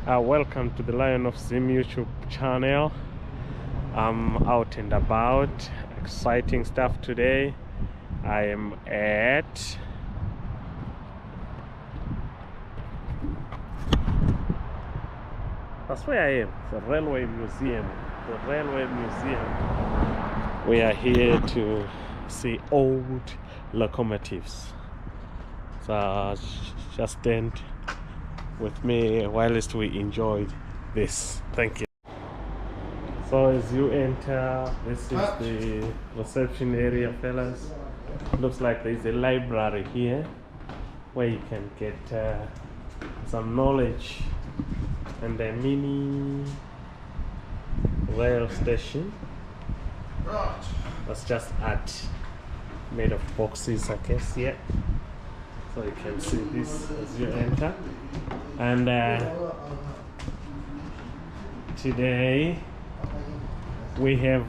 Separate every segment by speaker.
Speaker 1: Welcome to the Lion of Sim YouTube channel. I'm out and about, exciting stuff today. I am at that's where I am, the railway museum. The railway museum. We are here to see old locomotives. So just stand with me whilst we enjoy this. Thank you. So as you enter, this is the reception area, fellas. Looks like there's a library here where you can get some knowledge, and a mini rail station. That's just art made of boxes, I guess. Yeah, so you can see this as you enter. And today we have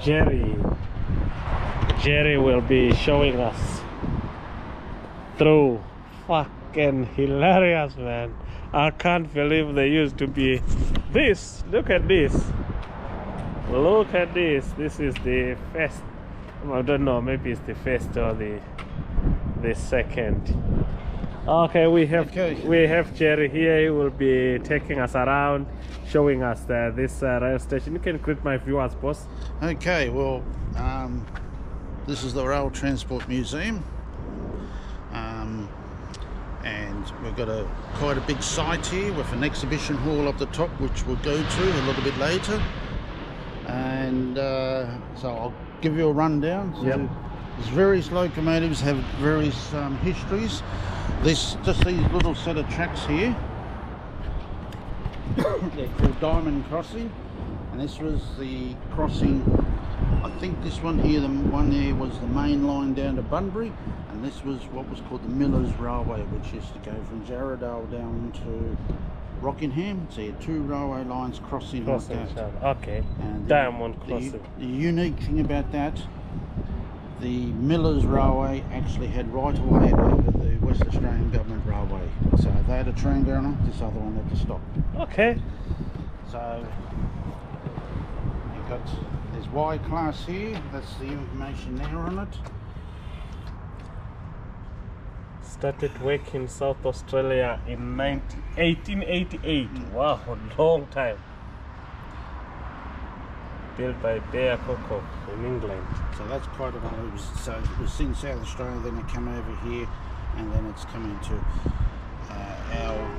Speaker 1: Jerry. Jerry will be showing us through. Fucking hilarious, man. I can't believe they used to be this. Look at this. Look at this. This is the first. I don't know, maybe it's the first or the second. Okay, we have Jerry here. He will be taking us around, showing us this rail station. You can greet my viewers, boss.
Speaker 2: Okay, well, this is the Rail Transport Museum, and we've got quite a big site here with an exhibition hall up the top, which we'll go to a little bit later. And so I'll give you a rundown. So there's various locomotives, have various histories. Just these little set of tracks here. They're called Diamond Crossing, and this was the crossing. I think this one here, the one there, was the main line down to Bunbury, and this was what was called the Millers Railway, which used to go from Jarrahdale down to Rockingham. So you had two railway lines crossing like that.
Speaker 1: Okay. And Diamond Crossing.
Speaker 2: The unique thing about that, the Millers Railway actually had right of way over the West Australian Government Railway. So if they had a train going on, this other one had to stop.
Speaker 1: Okay.
Speaker 2: So you've got, there's Y class here, that's the information there on it.
Speaker 1: Started work in South Australia in 1888. Wow, long time. Built by Bear Coco in England.
Speaker 2: So that's quite a lot. It was in South Australia, then it came over here, and then it's come into our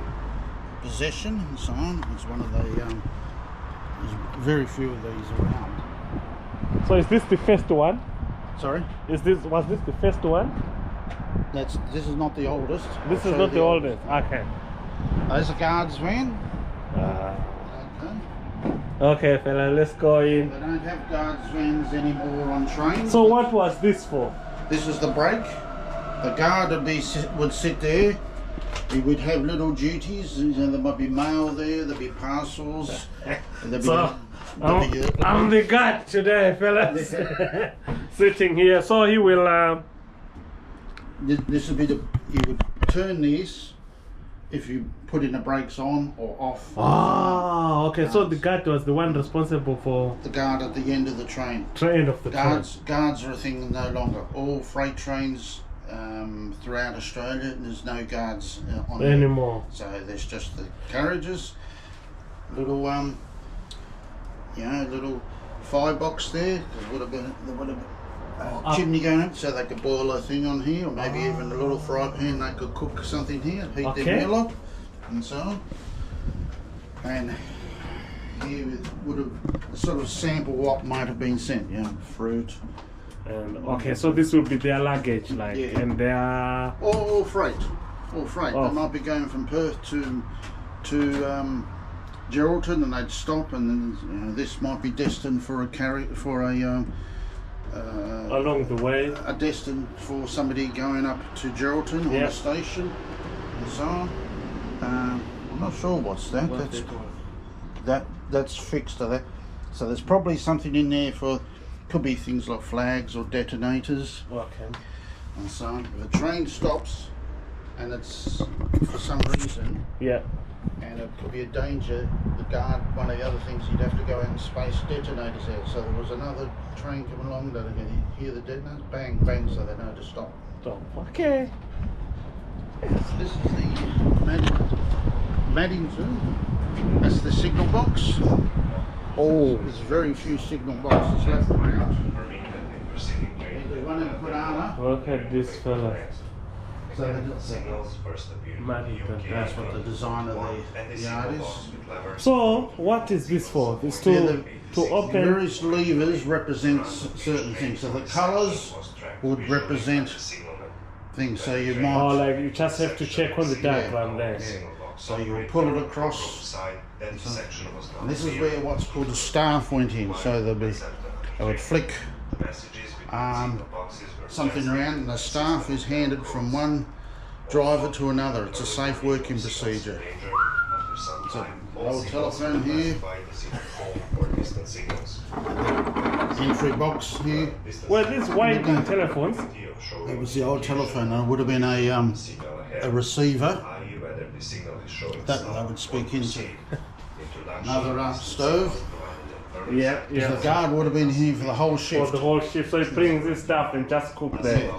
Speaker 2: possession and so on. It's one of the there's very few of these around.
Speaker 1: So is this the first one?
Speaker 2: Sorry?
Speaker 1: Was this the first one?
Speaker 2: This is not the oldest.
Speaker 1: This is not the oldest. Okay.
Speaker 2: There's a guard's van.
Speaker 1: Okay, fella, let's go in.
Speaker 2: They don't have guards vans anymore on trains.
Speaker 1: So what was this for?
Speaker 2: This is the brake. The guard would sit there. He would have little duties. There might be mail there. There'd be parcels.
Speaker 1: I'm the guard today, fellas. Sitting here. So he will.
Speaker 2: This would be you would turn these if you put in the brakes on or off.
Speaker 1: Oh, okay. So the guard was the one responsible for
Speaker 2: the guard at the end of the train. Guards are a thing no longer. All freight trains throughout Australia, there's no guards on
Speaker 1: anymore.
Speaker 2: So there's just the carriages, little little firebox there. There would have been chimney going up, so they could boil a thing on here, or maybe even a little fry pan. They could cook something here, heat their meal up, and so on. And here would have sort of sample what might have been sent, fruit.
Speaker 1: And okay, so this would be their luggage, like, and their
Speaker 2: all freight. They might be going from Perth to Geraldton, and they'd stop, and then this might be destined for
Speaker 1: along the way,
Speaker 2: destined for somebody going up to Geraldton on the station, and so on. I'm not sure what's that. That's fixed to that. So there's probably something in there for. Could be things like flags or detonators.
Speaker 1: Okay.
Speaker 2: And so on. If a train stops and it's for some reason and it could be a danger. The guard, one of the other things, you'd have to go out and space detonators out. So there was another train coming along, that again, you hear the detonators, bang, bang, so they know to stop.
Speaker 1: Stop. Okay.
Speaker 2: This is the Madding's room. That's the signal box.
Speaker 1: Oh.
Speaker 2: There's very few signal boxes left around. There's one in put armour.
Speaker 1: Look at this fella.
Speaker 2: So that's what the design of the yard is.
Speaker 1: So, what is this for? It's to open.
Speaker 2: Various levers represent certain things. So the colours would represent things. So you might.
Speaker 1: Oh, like you just have to check on the diagram there.
Speaker 2: So you would pull it across. And this is where what's called a staff went in. So they would flick something around, and the staff is handed from one driver to another. It's a safe working procedure. It's an old telephone here. Entry box here.
Speaker 1: Well, these white telephones.
Speaker 2: It was the old telephone. It would have been a receiver that they would speak into. Another stove.
Speaker 1: Yeah, yeah.
Speaker 2: The guard would have been here for the whole shift.
Speaker 1: For the whole shift, so it brings this stuff and just cook there.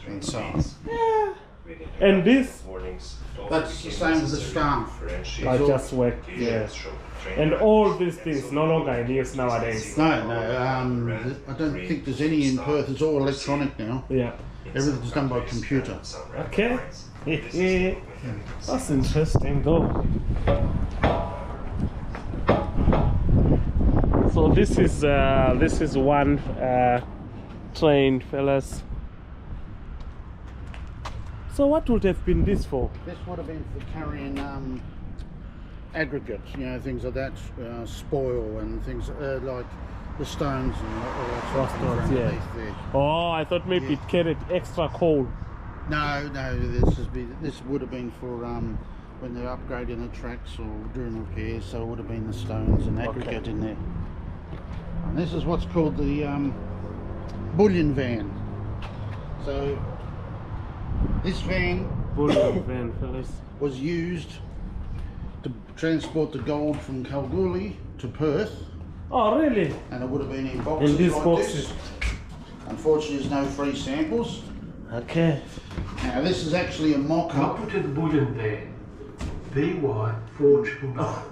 Speaker 2: And so
Speaker 1: Yeah. And this?
Speaker 2: that's the same as the staff.
Speaker 1: I just work, yeah. And all these things no longer in use nowadays.
Speaker 2: No, I don't think there's any in Perth. It's all electronic now.
Speaker 1: Yeah.
Speaker 2: Everything's done by computer.
Speaker 1: Okay. That's interesting though. So this is one train, fellas. So what would have been this for?
Speaker 2: This would have been for carrying aggregates, you know, things like that, spoil and things like the stones and all that sort of things underneath there.
Speaker 1: Oh, I thought maybe it carried extra coal.
Speaker 2: No, this would have been for when they're upgrading the tracks or doing repairs, so it would have been the stones and aggregate in there. And this is what's called the bullion van. So this
Speaker 1: Bullion van, fellas.
Speaker 2: was used to transport the gold from Kalgoorlie to Perth.
Speaker 1: Oh, really?
Speaker 2: And it would have been in boxes
Speaker 1: In these
Speaker 2: like
Speaker 1: boxes.
Speaker 2: this. Unfortunately, there's no free samples.
Speaker 1: Okay.
Speaker 2: Now this is actually a mock-up.
Speaker 3: Welcome to the bullion van, VY4999.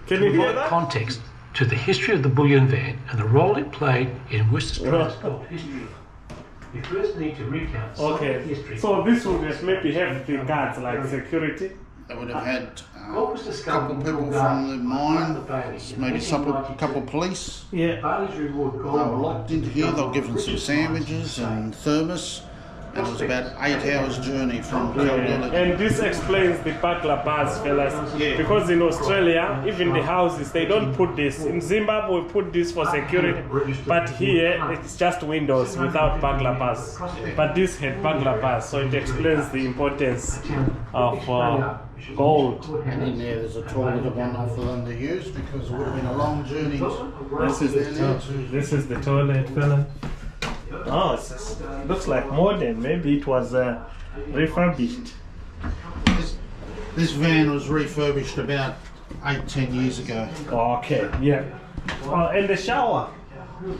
Speaker 1: Can you hear that?
Speaker 3: Context to the history of the bullion van and the role it played in West Australia's gold history. You first need to recount some history.
Speaker 1: So this would just maybe have the guards like security.
Speaker 2: They would have had a couple people from the mine, maybe a couple of police.
Speaker 1: Yeah.
Speaker 2: They were locked into here. They were given some sandwiches and thermos. And it was about 8 hours journey from Kalgoorlie.
Speaker 1: And this explains the burglar bars, fellas.
Speaker 2: Yeah.
Speaker 1: Because in Australia, even the houses, they don't put this. In Zimbabwe, we put this for security. But here, it's just windows without burglar bars. But this had burglar bars, so it explains the importance of gold.
Speaker 2: And in there's a toilet one for them to use because it would have been a long journey.
Speaker 1: This is the toilet, fella. Oh, it looks like modern. Maybe it was refurbished.
Speaker 2: This van was refurbished about 8-10 years ago.
Speaker 1: Okay, yeah. And the shower?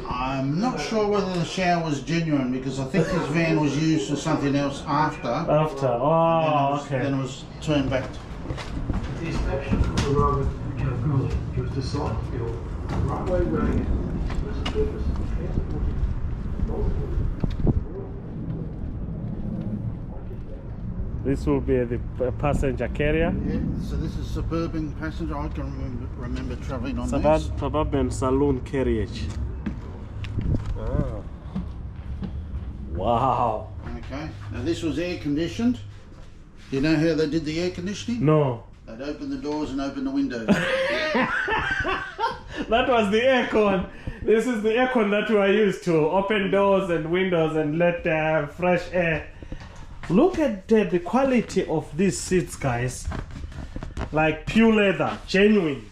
Speaker 2: I'm not sure whether the shower was genuine because I think this van was used for something else after. Then it was turned back.
Speaker 3: The inspection of the road in Kalgoorlie, it was decided to build a runway wagon for the purpose of transporting
Speaker 1: This will be the passenger carrier.
Speaker 2: Yeah, so this is suburban passenger. I can remember travelling on this.
Speaker 1: Suburban saloon carriage. Oh. Wow.
Speaker 2: Okay. Now this was air conditioned. Do you know how they did the air conditioning?
Speaker 1: No.
Speaker 2: They'd open the doors and open the windows.
Speaker 1: That was the aircon. This is the aircon that we are used to. Open doors and windows and let fresh air. Look at the quality of these seats, guys. Like pure leather, genuine.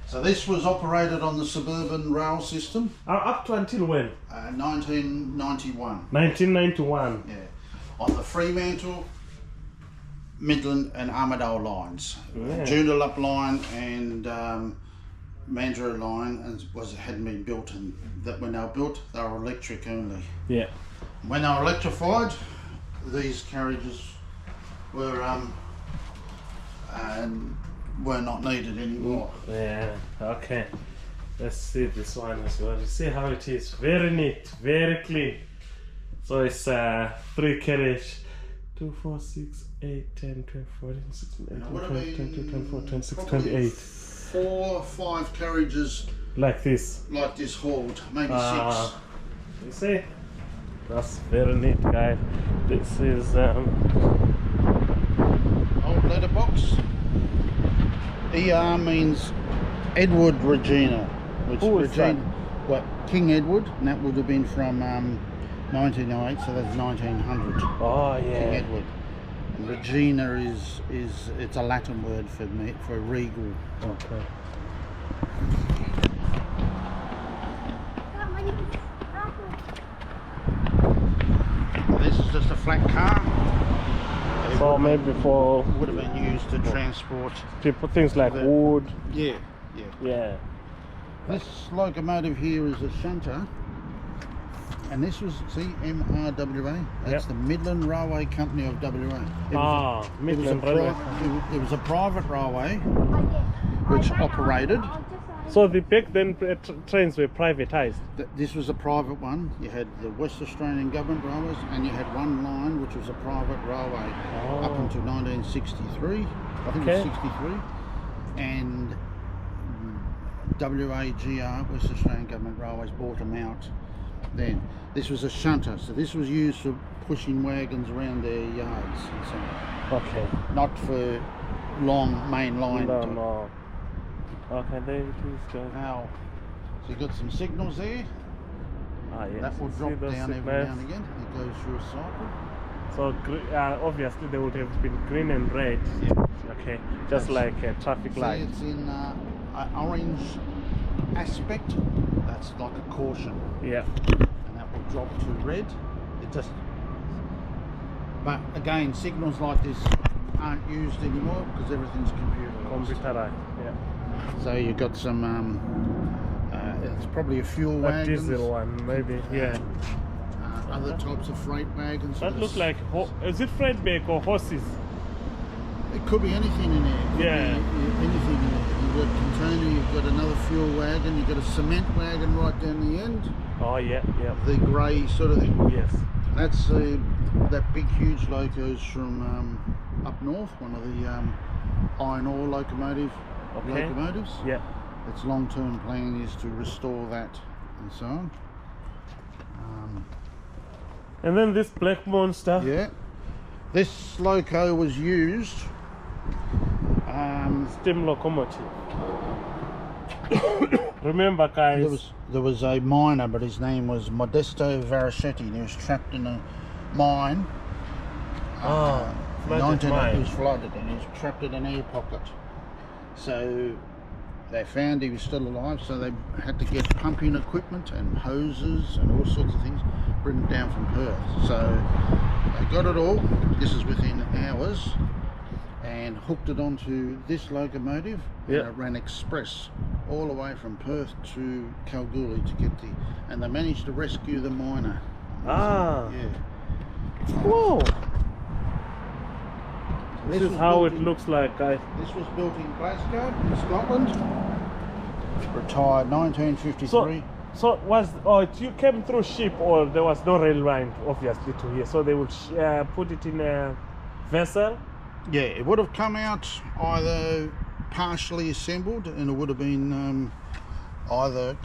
Speaker 2: So this was operated on the suburban rail system.
Speaker 1: Up to until when?
Speaker 2: 1991.
Speaker 1: 1991.
Speaker 2: Yeah. On the Fremantle Midland and Armadale lines.
Speaker 1: Yeah.
Speaker 2: Joondalup line and Mandurah line hadn't been built, and that when they were built, they were electric only.
Speaker 1: Yeah.
Speaker 2: When they were electrified, these carriages were not needed anymore.
Speaker 1: Yeah. Okay. Let's see this one as well. You see how it is. Very neat, very clean. So it's 3 carriage. 2, 4, 6, 8, 10, 12, 14, 16, 18, 20, 22, 24, 26, 28.
Speaker 2: 4 or 5 carriages
Speaker 1: Like this.
Speaker 2: like this hauled, maybe 6.
Speaker 1: You see? That's very neat, guys. This is
Speaker 2: Old letterbox. ER means Edward Regina, which
Speaker 1: Who is
Speaker 2: Regina,
Speaker 1: that?
Speaker 2: what, King Edward, and that would have been from 1908, so that's 1900.
Speaker 1: oh
Speaker 2: King
Speaker 1: yeah.
Speaker 2: Edward. And Regina is it's a Latin word for regal.
Speaker 1: Okay.
Speaker 2: This is just a flat car. It
Speaker 1: So
Speaker 2: would-
Speaker 1: maybe for
Speaker 2: would have been used to transport.
Speaker 1: people things like
Speaker 2: The-
Speaker 1: wood.
Speaker 2: Yeah.
Speaker 1: Yeah.
Speaker 2: This locomotive here is a shunter, and this was, see, MRWA. That's
Speaker 1: Yep.
Speaker 2: the Midland Railway Company of WA.
Speaker 1: Midland Railway.
Speaker 2: It was a private railway which operated.
Speaker 1: So the back then trains were privatized.
Speaker 2: This was a private one. You had the West Australian Government Railways, and you had one line which was a private railway up
Speaker 1: Oh.
Speaker 2: until 1963. I think
Speaker 1: Okay.
Speaker 2: it was 63. And WAGR, West Australian Government Railways, bought them out then. This was a shunter, so this was used for pushing wagons around their yards and so on.
Speaker 1: Okay.
Speaker 2: Not for long main line.
Speaker 1: No,
Speaker 2: type.
Speaker 1: no. Okay, there it is, guys.
Speaker 2: Now, so you've got some signals there.
Speaker 1: Yes.
Speaker 2: That will
Speaker 1: See
Speaker 2: drop
Speaker 1: those
Speaker 2: down every
Speaker 1: signals?
Speaker 2: now and again. It goes through a cycle.
Speaker 1: So obviously they would have been green and red.
Speaker 2: Yeah.
Speaker 1: Okay, just like a traffic
Speaker 2: See,
Speaker 1: light.
Speaker 2: it's in orange aspect. That's like a caution,
Speaker 1: Yeah.
Speaker 2: and that will drop to red. It just. But again, signals like this aren't used anymore because everything's computerized.
Speaker 1: Computerized. Yeah.
Speaker 2: So you've got some. It's probably a fuel
Speaker 1: A
Speaker 2: wagon.
Speaker 1: diesel one, maybe. Yeah.
Speaker 2: Other types of freight wagons.
Speaker 1: That looks like is it freight bag or horses?
Speaker 2: It could be anything in there. Could
Speaker 1: Yeah.
Speaker 2: be anything in there. You've got a container, you've got another fuel wagon, you've got a cement wagon right down the end.
Speaker 1: Oh yeah, yeah.
Speaker 2: The grey sort of thing.
Speaker 1: Yes.
Speaker 2: That's that big huge locos from up north, one of the iron ore locomotives.
Speaker 1: Yeah.
Speaker 2: Its long-term plan is to restore that and so on.
Speaker 1: And then this black monster.
Speaker 2: Yeah. This loco was used.
Speaker 1: Steam locomotive. Remember, guys.
Speaker 2: There was a miner, but his name was Modesto Varischetti, and he was trapped in a mine.
Speaker 1: Flooded mine.
Speaker 2: He was flooded, and he was trapped in an air pocket. So they found he was still alive, so they had to get pumping equipment and hoses and all sorts of things, bring it down from Perth. So they got it all. This is within hours. And hooked it onto this locomotive,
Speaker 1: Yeah.
Speaker 2: and it ran express all the way from Perth to Kalgoorlie to get and they managed to rescue the miner.
Speaker 1: Ah.
Speaker 2: Yeah.
Speaker 1: Whoa. This is
Speaker 2: was
Speaker 1: how
Speaker 2: built
Speaker 1: it
Speaker 2: in-
Speaker 1: looks like, guys.
Speaker 2: This was built in Glasgow, in Scotland. Retired 1953.
Speaker 1: So you came through ship, or there was no rail line obviously to here, so they would put it in a vessel.
Speaker 2: Yeah, it would have come out either partially assembled, and it would have been either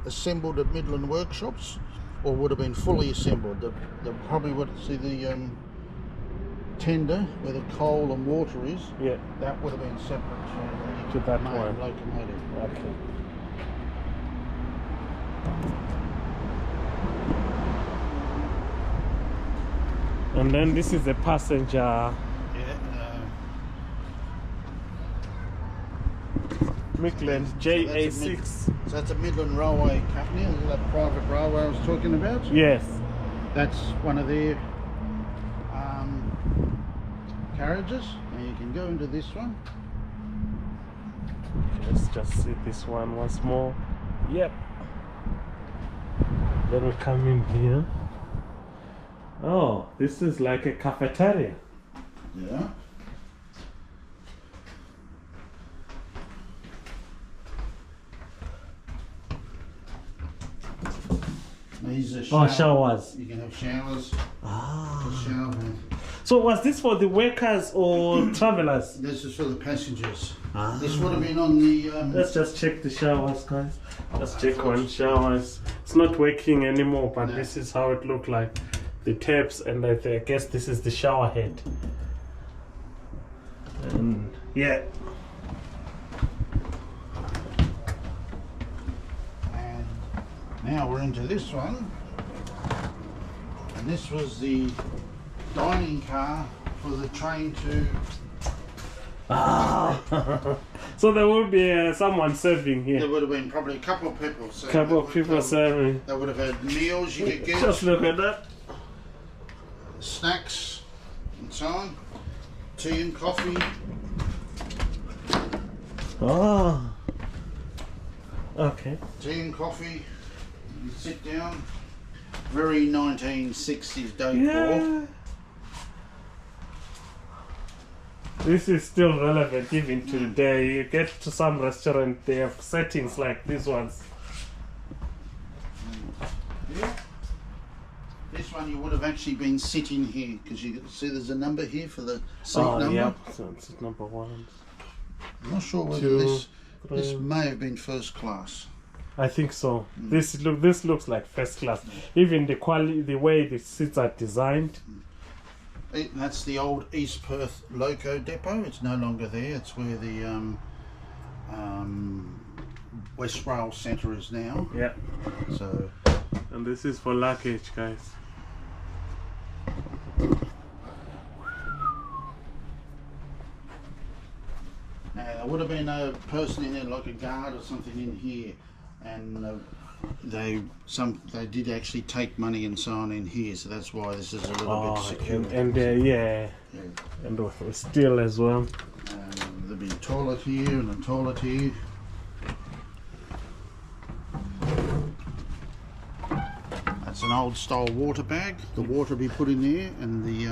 Speaker 2: assembled at Midland workshops, or would have been fully assembled. They probably would see the tender where the coal and water is.
Speaker 1: Yeah.
Speaker 2: That would have been separate
Speaker 1: To that
Speaker 2: main
Speaker 1: one.
Speaker 2: locomotive.
Speaker 1: Okay. And then this is the passenger.
Speaker 2: Yeah.
Speaker 1: Midland
Speaker 2: So
Speaker 1: JA6.
Speaker 2: So that's a Midland Railway Company. Is that private railway I was talking about?
Speaker 1: Yes.
Speaker 2: That's one of their carriages. Now you can go into this one.
Speaker 1: Let's just see this one once more. Yep. Then we come in here. Oh, this is like a cafeteria.
Speaker 2: Yeah. These are showers.
Speaker 1: Oh, showers.
Speaker 2: You can have showers.
Speaker 1: Ah.
Speaker 2: Shower.
Speaker 1: So was this for the workers or travelers?
Speaker 2: This is for the passengers.
Speaker 1: Ah.
Speaker 2: This would have been on the.
Speaker 1: Let's just check the showers, guys. Let's check one showers. It's not working anymore, but
Speaker 2: No.
Speaker 1: this is how it looked like. The taps, and I guess this is the shower head. And yeah.
Speaker 2: And now we're into this one. And this was the dining car for the train to.
Speaker 1: Ah. So there will be someone serving here.
Speaker 2: There would have been probably a couple of people. So
Speaker 1: Couple of people serving.
Speaker 2: They would have had meals you could get.
Speaker 1: Just look at that.
Speaker 2: Snacks and so on. Tea and coffee.
Speaker 1: Oh. Okay.
Speaker 2: Tea and coffee. You sit down. Very 1960s decor.
Speaker 1: Yeah. This is still relevant even to today. You get to some restaurant, they have settings like these ones.
Speaker 2: Yeah. This one you would have actually been sitting here because you can see there's a number here for the seat number.
Speaker 1: Yeah, so it's number 1.
Speaker 2: I'm not sure whether
Speaker 1: 2,
Speaker 2: this
Speaker 1: 3.
Speaker 2: may have been first class.
Speaker 1: I think so. This looks like first class. Even the quality, the way the seats are designed.
Speaker 2: That's the old East Perth Loco depot. It's no longer there. It's where the West Rail Centre is now.
Speaker 1: Yeah.
Speaker 2: So.
Speaker 1: And this is for luggage, guys.
Speaker 2: Now there would have been a person in there, like a guard or something in here, and they did actually take money and so on in here, so that's why this is a little bit secure.
Speaker 1: And yeah, and with steel as well.
Speaker 2: There'll be a toilet here and a toilet here. That's an old style water bag. The water will be put in there, and the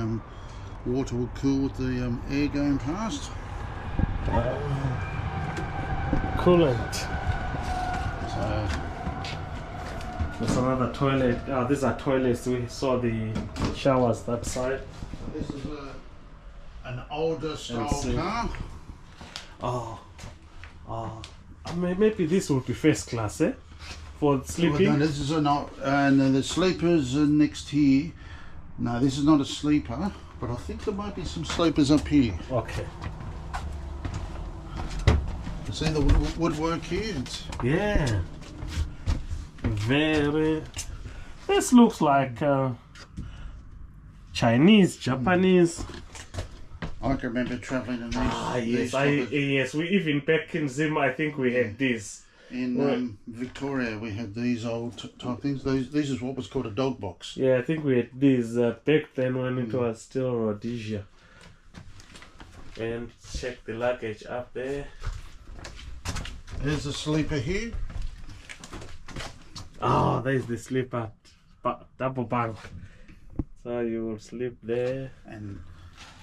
Speaker 2: water will cool with the air going past.
Speaker 1: Coolant.
Speaker 2: So
Speaker 1: there's another toilet. These are toilets. We saw the showers that side.
Speaker 2: this is an older style
Speaker 1: see.
Speaker 2: car.
Speaker 1: Maybe this would be first class, eh? For sleeping.
Speaker 2: Well, no, this is and the sleepers are next here. No, this is not a sleeper, but I think there might be some sleepers up here.
Speaker 1: Okay.
Speaker 2: You see the woodwork here?
Speaker 1: Yeah. Very. This looks like Chinese, Japanese.
Speaker 2: I can remember travelling in these.
Speaker 1: Yes. We even back in Zim, I think we had these.
Speaker 2: In Victoria, we had these old type things. These is what was called a dog box.
Speaker 1: Yeah, I think we had these back then when it was still Rhodesia. And check the luggage up there.
Speaker 2: There's a sleeper here.
Speaker 1: Oh, there's the sleeper, double bunk. So you will sleep there.
Speaker 2: And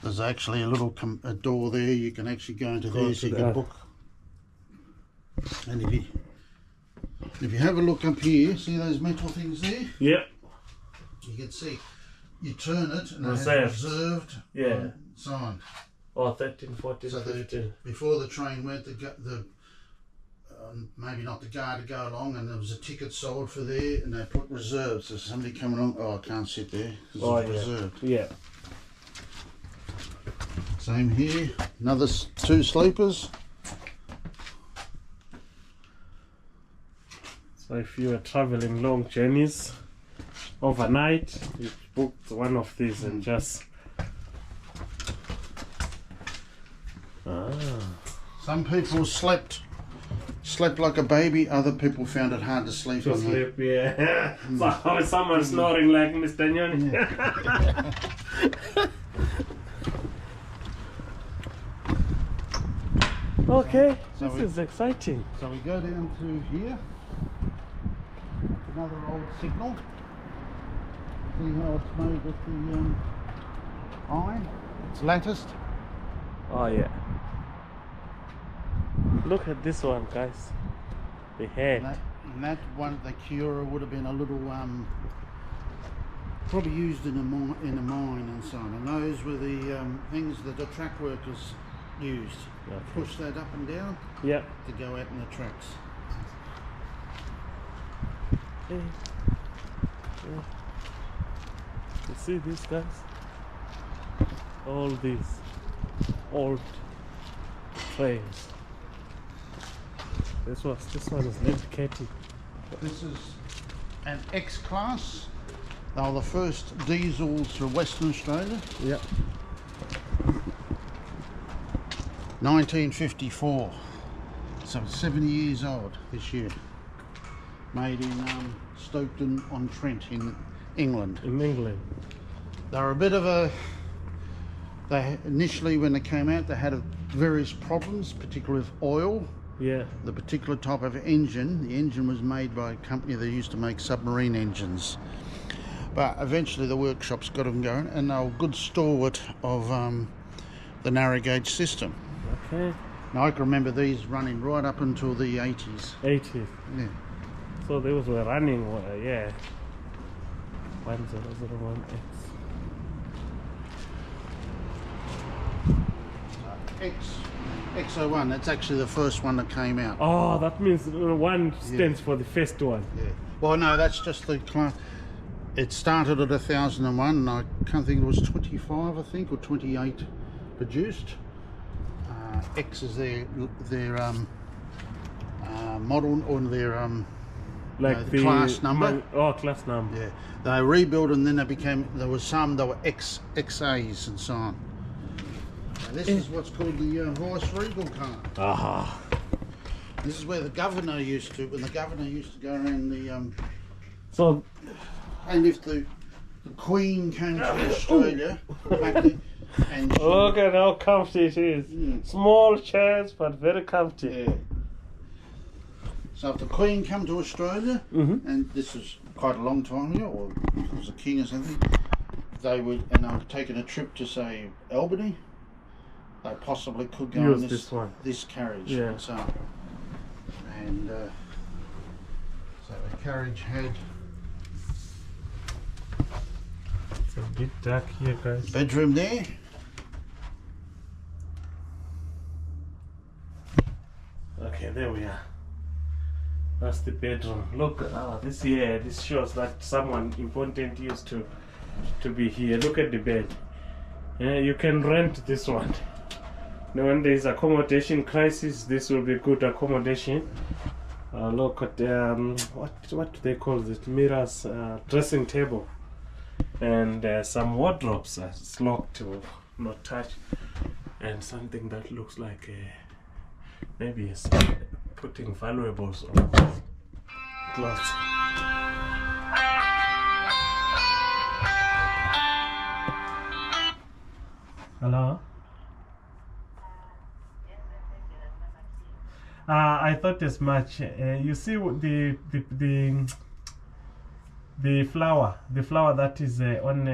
Speaker 2: there's actually a little a door there. You can actually go into there, so you can book. And if you have a look up here, see those metal things there?
Speaker 1: Yep.
Speaker 2: You can see. You turn it and
Speaker 1: Reserved.
Speaker 2: it has reserved.
Speaker 1: Yeah.
Speaker 2: So on.
Speaker 1: Oh, 13, 14,
Speaker 2: So
Speaker 1: 15.
Speaker 2: before the train went, maybe not the guard to go along, and there was a ticket sold for there, and they put reserved. So somebody coming along, I can't sit there because it's reserved.
Speaker 1: Yeah.
Speaker 2: Same here, another 2 sleepers.
Speaker 1: So if you are traveling long journeys overnight, you booked one of these and just.
Speaker 2: Some people slept like a baby. Other people found it hard to sleep.
Speaker 1: To sleep, yeah. So someone snoring like Mr. Nyoni. Okay,
Speaker 2: So
Speaker 1: this is exciting.
Speaker 2: So we go down to here. Another old signal. See how it's made with the iron? It's latticed.
Speaker 1: Oh yeah. Look at this one, guys. The head.
Speaker 2: And that one, the Cura, would have been a little probably used in a mine and so on. And those were the things that the track workers used.
Speaker 1: Okay.
Speaker 2: Push that up and down.
Speaker 1: Yep.
Speaker 2: To go out in the tracks.
Speaker 1: Hey. Yeah. You see these guys? All these old trains. This one is dedicated.
Speaker 2: This is an X-Class. They were the first diesels from Western Australia.
Speaker 1: Yep.
Speaker 2: 1954. So it's 70 years old this year. Made in Stoke-on-Trent in England.
Speaker 1: In England.
Speaker 2: They were a bit of a... They initially, when they came out, they had various problems, particularly with oil.
Speaker 1: Yeah.
Speaker 2: The particular type of engine, the engine was made by a company that used to make submarine engines. But eventually the workshops got them going, and they were good stalwart of the narrow gauge system.
Speaker 1: Okay.
Speaker 2: Now I can remember these running right up until the 80s.
Speaker 1: 80s.
Speaker 2: Yeah.
Speaker 1: So those were running, yeah. 1001X.
Speaker 2: X01, that's actually the first one that came out.
Speaker 1: Oh, that means one stands for the first one.
Speaker 2: Yeah. Well, no, that's just the class. It started at 1001, and I can't think it was 25, I think, or 28 produced. X is their model, or their
Speaker 1: Like
Speaker 2: the class number.
Speaker 1: Class number.
Speaker 2: Yeah. They rebuilt, and then they became. There was some that were XAs and so on. Now, this is what's called the Vice Regal car.
Speaker 1: Aha.
Speaker 2: This is where the governor used to. When the governor used to go around the.
Speaker 1: So.
Speaker 2: And if the Queen came to Australia, back then, and she,
Speaker 1: Look at how comfy it is. Small chairs, but very comfy.
Speaker 2: yeah. So if the Queen come to Australia, and this is quite a long time ago, or it was a king or something, they would, and they were taking a trip to say Albany, they possibly could go
Speaker 1: Use
Speaker 2: on this carriage.
Speaker 1: Yeah.
Speaker 2: And so the carriage had
Speaker 1: It's a bit dark here, guys.
Speaker 2: bedroom there.
Speaker 1: Okay, there we are. That's the bedroom. Look, this shows that someone important used to be here. Look at the bed. Yeah, you can rent this one. Now, when there is accommodation crisis, this will be good accommodation. Look at what do they call it? Mirrors, dressing table, and some wardrobes. It's locked to not touch, and something that looks like maybe it's putting valuables on clothes. Hello. I thought as much. You see the flower that is on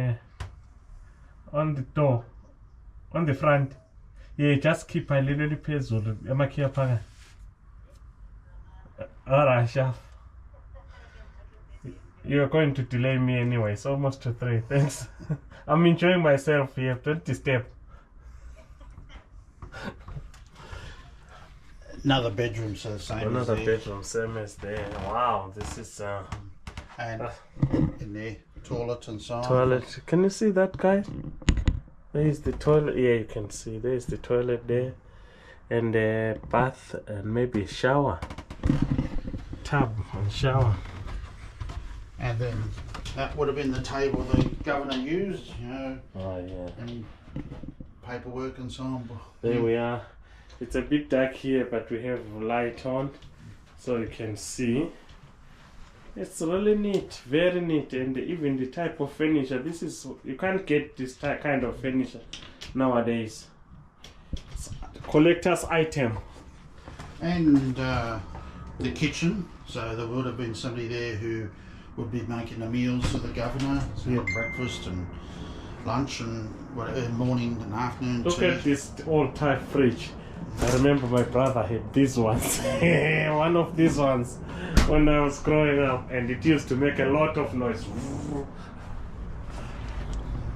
Speaker 1: the door, on the front. Yeah, just keep a little puzzle. Alright, chef. You're going to delay me anyway. It's almost to 3. Thanks. I'm enjoying myself here. Don't disturb.
Speaker 2: Another bedroom, so the same.
Speaker 1: Another
Speaker 2: as there.
Speaker 1: bedroom, same as there. Wow, this is
Speaker 2: And in there, toilet and so on.
Speaker 1: toilet. Can you see that, guy? There is the toilet. Yeah, you can see. There is the toilet there, and a bath, and maybe a shower, tub and shower.
Speaker 2: And then that would have been the table the governor used, you know.
Speaker 1: Oh yeah.
Speaker 2: Any paperwork and so on.
Speaker 1: There we are. It's a bit dark here, but we have light on, so you can see. It's really neat, very neat, and even the type of furniture. This is, you can't get this kind of furniture nowadays. It's a collector's item.
Speaker 2: and the kitchen. So there would have been somebody there who would be making the meals for the governor, so breakfast and lunch and whatever, morning and afternoon.
Speaker 1: Look
Speaker 2: tea.
Speaker 1: at this old type fridge. I remember my brother had these ones. One of these ones when I was growing up, and it used to make a lot of noise.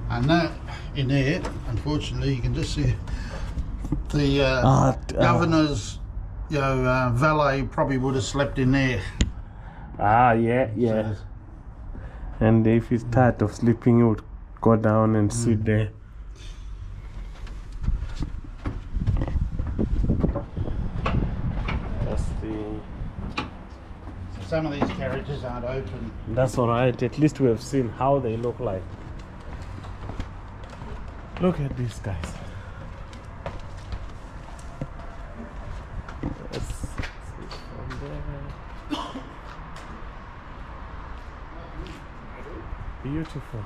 Speaker 2: And that in there, unfortunately, you can just see the governor's valet probably would have slept in there.
Speaker 1: Yeah. And if he's tired of sleeping, he would go down and sit there. That's the.
Speaker 2: Some of these carriages aren't open.
Speaker 1: That's alright. At least we have seen how they look like. Look at these guys. Let's see from there. Beautiful.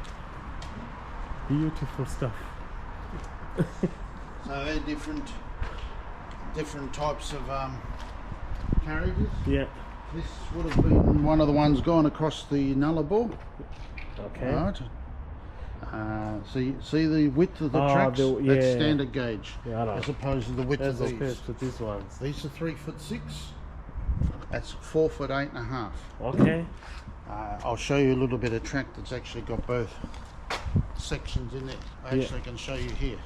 Speaker 1: Beautiful stuff.
Speaker 2: So they're different types of carriages.
Speaker 1: Yeah.
Speaker 2: This would have been one of the ones going across the Nullarbor.
Speaker 1: Okay.
Speaker 2: Right. So you see the width of the tracks? That's standard gauge, as opposed to the width of these. As opposed
Speaker 1: to these ones.
Speaker 2: These are 3'6". That's 4'8.5".
Speaker 1: Okay.
Speaker 2: I'll show you a little bit of track that's actually got both sections in it. I actually can show you here.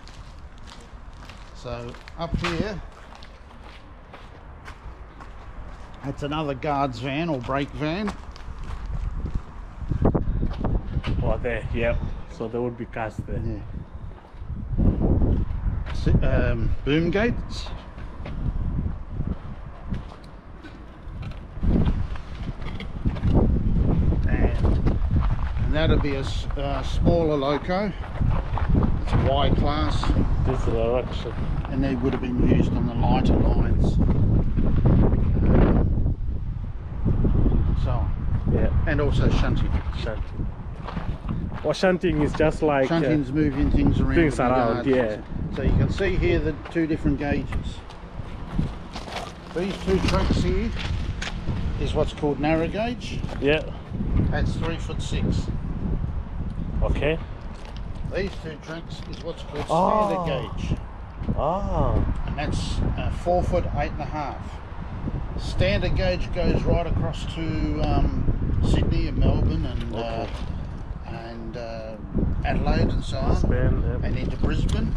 Speaker 2: So up here, that's another guard's van or brake van.
Speaker 1: Oh, there, yep. So there would be cars there.
Speaker 2: Yeah. Boom gates. And that'll be a smaller loco. It's a Y class.
Speaker 1: This direction.
Speaker 2: And they would have been used on the lighter lines. So on.
Speaker 1: Yeah.
Speaker 2: And also shunting.
Speaker 1: Shunting. Well, shunting is just like
Speaker 2: shunting's moving things around.
Speaker 1: Things around, yeah.
Speaker 2: So you can see here the two different gauges. These two tracks here is what's called narrow gauge.
Speaker 1: Yeah.
Speaker 2: That's 3'6".
Speaker 1: Okay.
Speaker 2: These two tracks is what's called standard gauge. And that's 4'8.5". Standard gauge goes right across to Sydney and Melbourne and Adelaide and so on, and into Brisbane.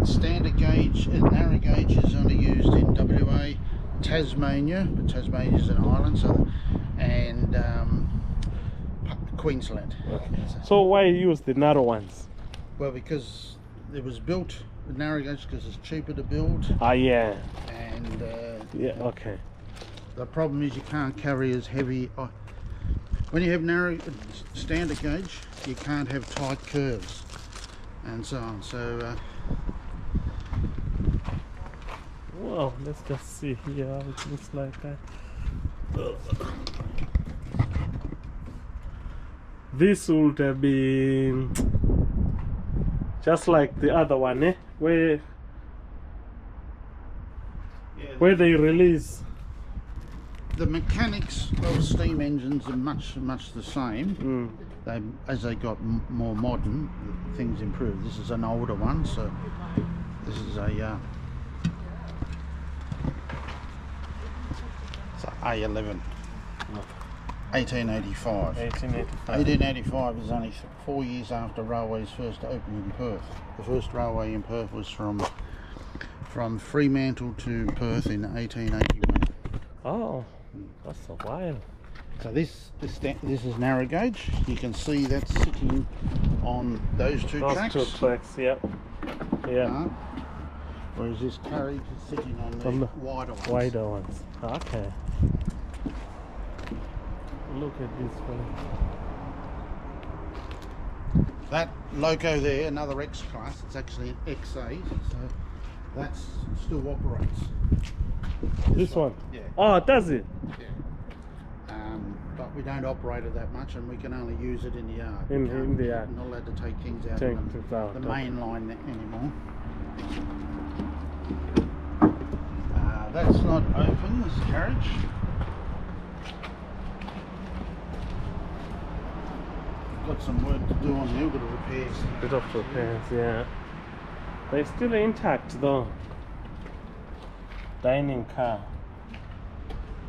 Speaker 2: Standard gauge and narrow gauge is only used in WA, Tasmania, but Tasmania is an island, so, and Queensland.
Speaker 1: Okay. So why use the narrow ones?
Speaker 2: Well, because it was built with narrow gauge because it's cheaper to build.
Speaker 1: Yeah.
Speaker 2: And
Speaker 1: okay.
Speaker 2: The problem is you can't carry as heavy. When you have narrow standard gauge, you can't have tight curves and so on. So
Speaker 1: well, let's just see here how it looks like that. This would have been just like the other one, eh? Where they release.
Speaker 2: The mechanics of steam engines are much the same. As they got more modern, things improved. This is an older one, so this is a A11. 1885. 1885 is only 4 years after railways first opened in Perth. The first railway in Perth was from Fremantle to Perth in 1881.
Speaker 1: Oh, that's a while.
Speaker 2: So this is narrow gauge. You can see that's sitting on those two tracks.
Speaker 1: Those two tracks, yep. Yeah.
Speaker 2: Whereas this carriage is sitting on the wider ones.
Speaker 1: Wider ones. Okay. Look at this one.
Speaker 2: That loco there, another X class, it's actually an XA, so that still operates.
Speaker 1: This one?
Speaker 2: Yeah.
Speaker 1: Oh, does it?
Speaker 2: Yeah. But we don't operate it that much, and we can only use it in the yard.
Speaker 1: In the yard.
Speaker 2: We're not allowed to take things out of the main line anymore. that's not open, this carriage. Got some work to do on the bit of repairs.
Speaker 1: Bit of repairs, yeah. They're still intact though. Dining car.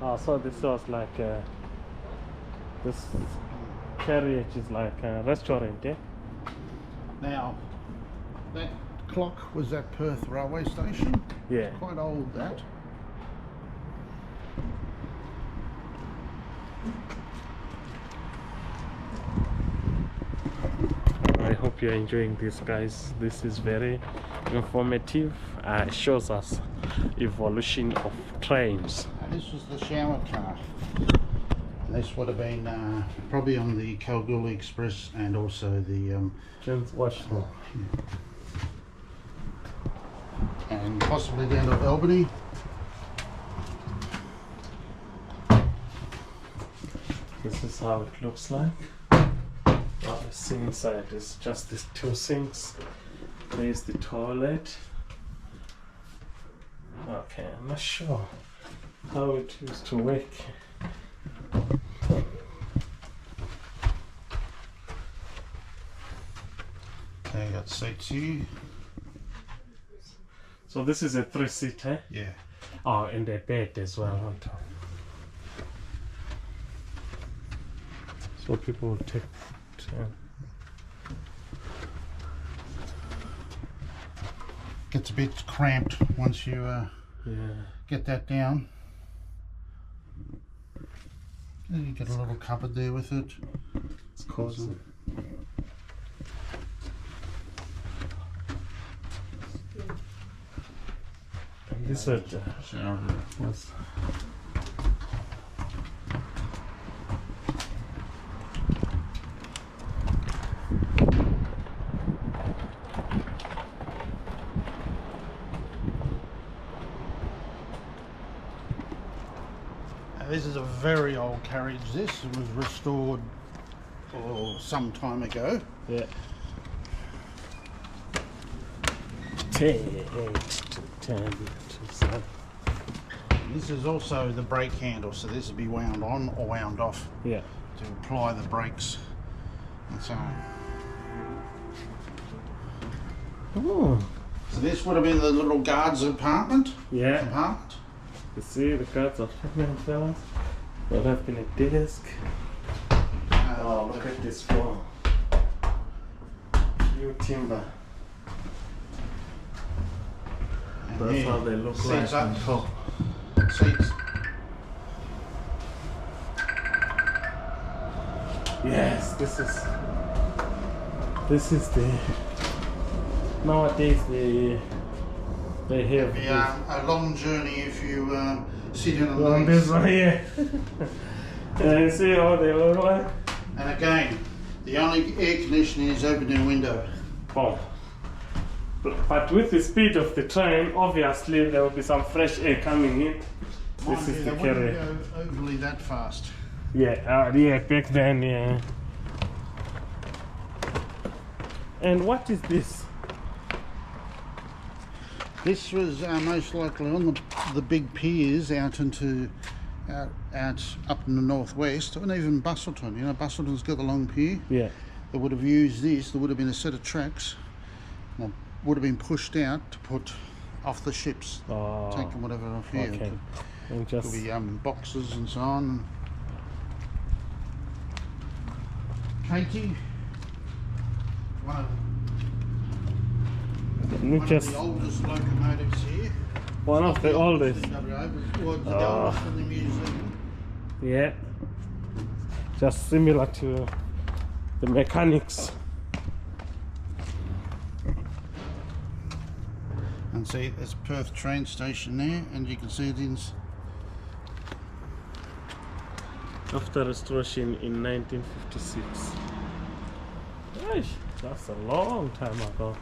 Speaker 1: Oh, so this was like this carriage is like a restaurant, yeah?
Speaker 2: Now, that clock was at Perth railway station.
Speaker 1: Yeah.
Speaker 2: Quite old, that.
Speaker 1: I hope you're enjoying this, guys. This is very informative. It shows us evolution of trains.
Speaker 2: This was the shower car. This would have been probably on the Kalgoorlie Express and also the
Speaker 1: James Washington.
Speaker 2: and possibly down to Albany.
Speaker 1: This is how it looks like. Let's see inside. It's just these two sinks. There's the toilet. Okay, I'm not sure how it used to work.
Speaker 2: Okay, got seats here.
Speaker 1: So this is a 3-seater.
Speaker 2: Yeah.
Speaker 1: Oh, and a bed as well on top. So people will take.
Speaker 2: Gets a bit cramped once you get that down. And you get a little cupboard there with it.
Speaker 1: It's cozy. And this is yes.
Speaker 2: This is a very old carriage. This was restored some time ago.
Speaker 1: Yeah. 10, 10, 7.
Speaker 2: This is also the brake handle, so this would be wound on or wound off.
Speaker 1: Yeah.
Speaker 2: To apply the brakes and so on.
Speaker 1: Oh.
Speaker 2: So this would have been the little guards apartment.
Speaker 1: Yeah.
Speaker 2: Compartment.
Speaker 1: You see the guards are pregnant fellas. There have been a desk. Oh, look at this floor. New timber.
Speaker 2: And
Speaker 1: That's
Speaker 2: here,
Speaker 1: how they look
Speaker 2: seats
Speaker 1: like
Speaker 2: up.
Speaker 1: on top.
Speaker 2: Seats.
Speaker 1: Yes, this is the nowadays they have
Speaker 2: Be a long journey if you sit in
Speaker 1: on this one, yeah. You see how they look like?
Speaker 2: And again, the only air conditioning is open in window.
Speaker 1: Oh. But with the speed of the train, obviously there will be some fresh air coming in. This is the
Speaker 2: they
Speaker 1: carrier.
Speaker 2: wouldn't go overly that fast.
Speaker 1: Yeah, yeah, back then, yeah. And what is this?
Speaker 2: This was most likely on the big piers out into out up in the northwest, and even Bustleton. You know, Bustleton's got the long pier.
Speaker 1: Yeah.
Speaker 2: They would have used this. There would have been a set of tracks. And would have been pushed out to put off the ships, taking whatever off here.
Speaker 1: Okay. And
Speaker 2: Could
Speaker 1: just
Speaker 2: be boxes and so on. Katie, one of the oldest locomotives here.
Speaker 1: One of the oldest.
Speaker 2: Was the oldest in the museum.
Speaker 1: Yeah. Just similar to the mechanics.
Speaker 2: And see, there's Perth train station there, and you can see it in.
Speaker 1: After restoration in 1956. Gosh, that's a long time ago.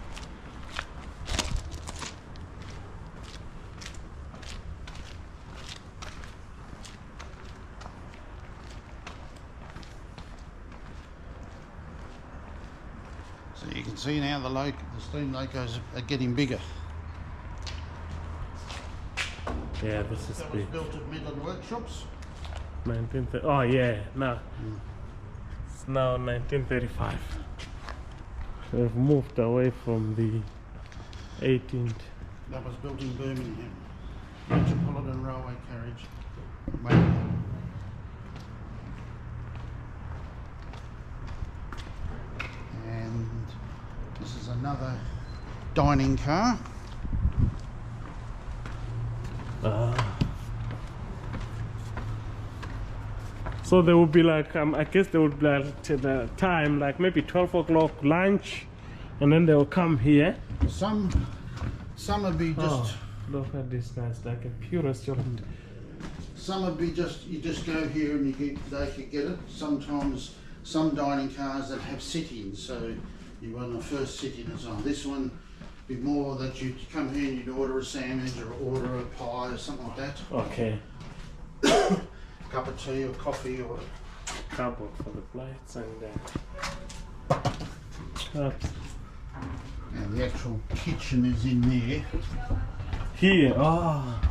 Speaker 2: So you can see now the steam locos are getting bigger.
Speaker 1: Yeah, this is
Speaker 2: that
Speaker 1: big.
Speaker 2: was built at Midland Workshops.
Speaker 1: 1930. Oh yeah, no. It's now 1935. We've moved away from the 18th.
Speaker 2: That was built in Birmingham. Metropolitan Railway Carriage. Wow. And this is another dining car.
Speaker 1: So there would be like, I guess there would be like to the time, like maybe 12 o'clock lunch, and then they will come here.
Speaker 2: Some would be just.
Speaker 1: Oh, look at this guys, like a pure restaurant.
Speaker 2: Some would be just, you just go here and they could get it. Sometimes some dining cars that have sit-ins, so you want the first sit-in and so on. This one be more that you come here and you'd order a sandwich or order a pie or something like that.
Speaker 1: Okay.
Speaker 2: Cup of tea or coffee or
Speaker 1: Cupboard for the plates and cups.
Speaker 2: and the actual kitchen is in there.
Speaker 1: Here, oh.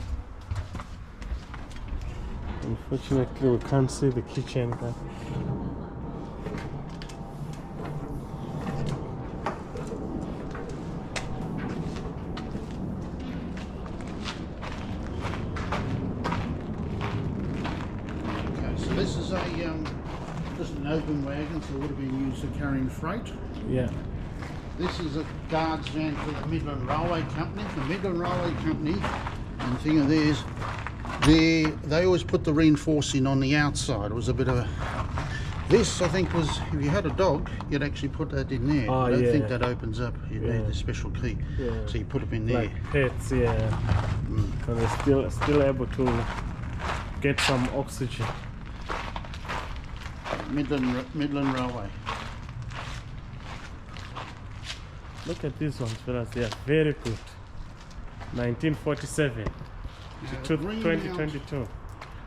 Speaker 1: Unfortunately, we can't see the kitchen. But
Speaker 2: Okay, so this is a just an open wagon, so it would have been used for carrying freight.
Speaker 1: yeah.
Speaker 2: This is a guards van for the Midland Railway Company. The Midland Railway Company, and the thing of theirs, they always put the reinforcing on the outside. It was a bit of a... This, I think, was, if you had a dog, you'd actually put that in there.
Speaker 1: Oh,
Speaker 2: I don't
Speaker 1: yeah.
Speaker 2: think that opens up. You need a special key.
Speaker 1: Yeah.
Speaker 2: So you put them in there.
Speaker 1: Like pets, yeah. And they're still able to get some oxygen.
Speaker 2: Midland Railway.
Speaker 1: Look at these ones, fellas. They are very good. 1947 to
Speaker 2: Green
Speaker 1: 2022.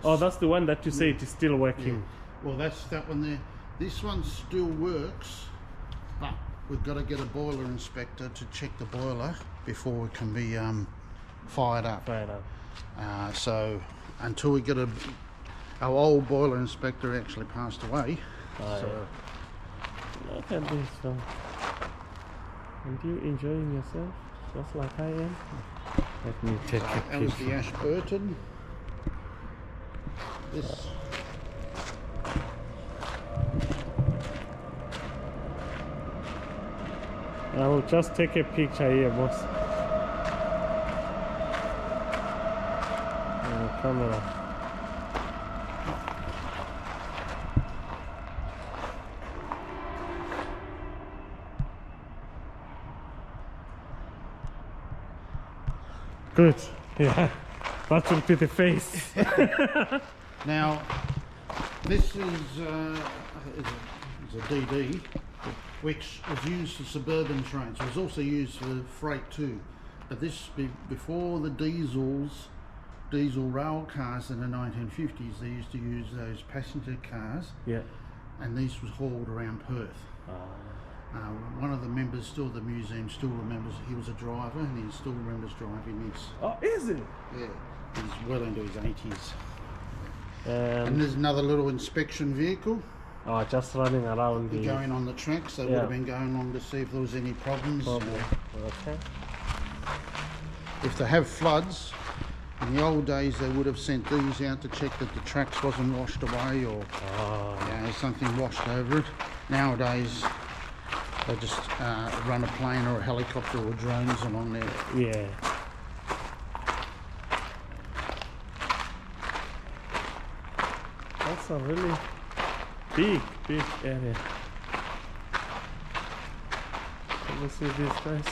Speaker 1: Oh, that's the one that you say it is still working.
Speaker 2: Well, that's that one there. This one still works, but we've got to get a boiler inspector to check the boiler before it can be fired up.
Speaker 1: Fired up.
Speaker 2: So until we get our old boiler inspector actually passed away.
Speaker 1: Oh,
Speaker 2: So,
Speaker 1: yeah. Look at this one. And you enjoying yourself just like I am? Let me take a
Speaker 2: that was
Speaker 1: picture.
Speaker 2: the Ashburton. This.
Speaker 1: I will just take a picture here, boss. Camera. Good. Yeah. That will be the face.
Speaker 2: Now, this is a DD, which was used for suburban trains. It was also used for freight too. But this, before the diesel rail cars in the 1950s, they used to use those passenger cars.
Speaker 1: Yeah.
Speaker 2: And these was hauled around Perth. One of the members still, the museum still remembers, he was a driver and he still remembers driving this.
Speaker 1: Oh, is it?
Speaker 2: Yeah, he's well into his 80s. And there's another little inspection vehicle.
Speaker 1: Oh, just running around the...
Speaker 2: Going on the tracks, they would have been going along to see if there was any problems.
Speaker 1: Okay.
Speaker 2: If they have floods, in the old days they would have sent these out to check that the tracks wasn't washed away or something washed over it. Nowadays they just run a plane or a helicopter or drones along there.
Speaker 1: Yeah. That's a really big area. Let me see this, guys.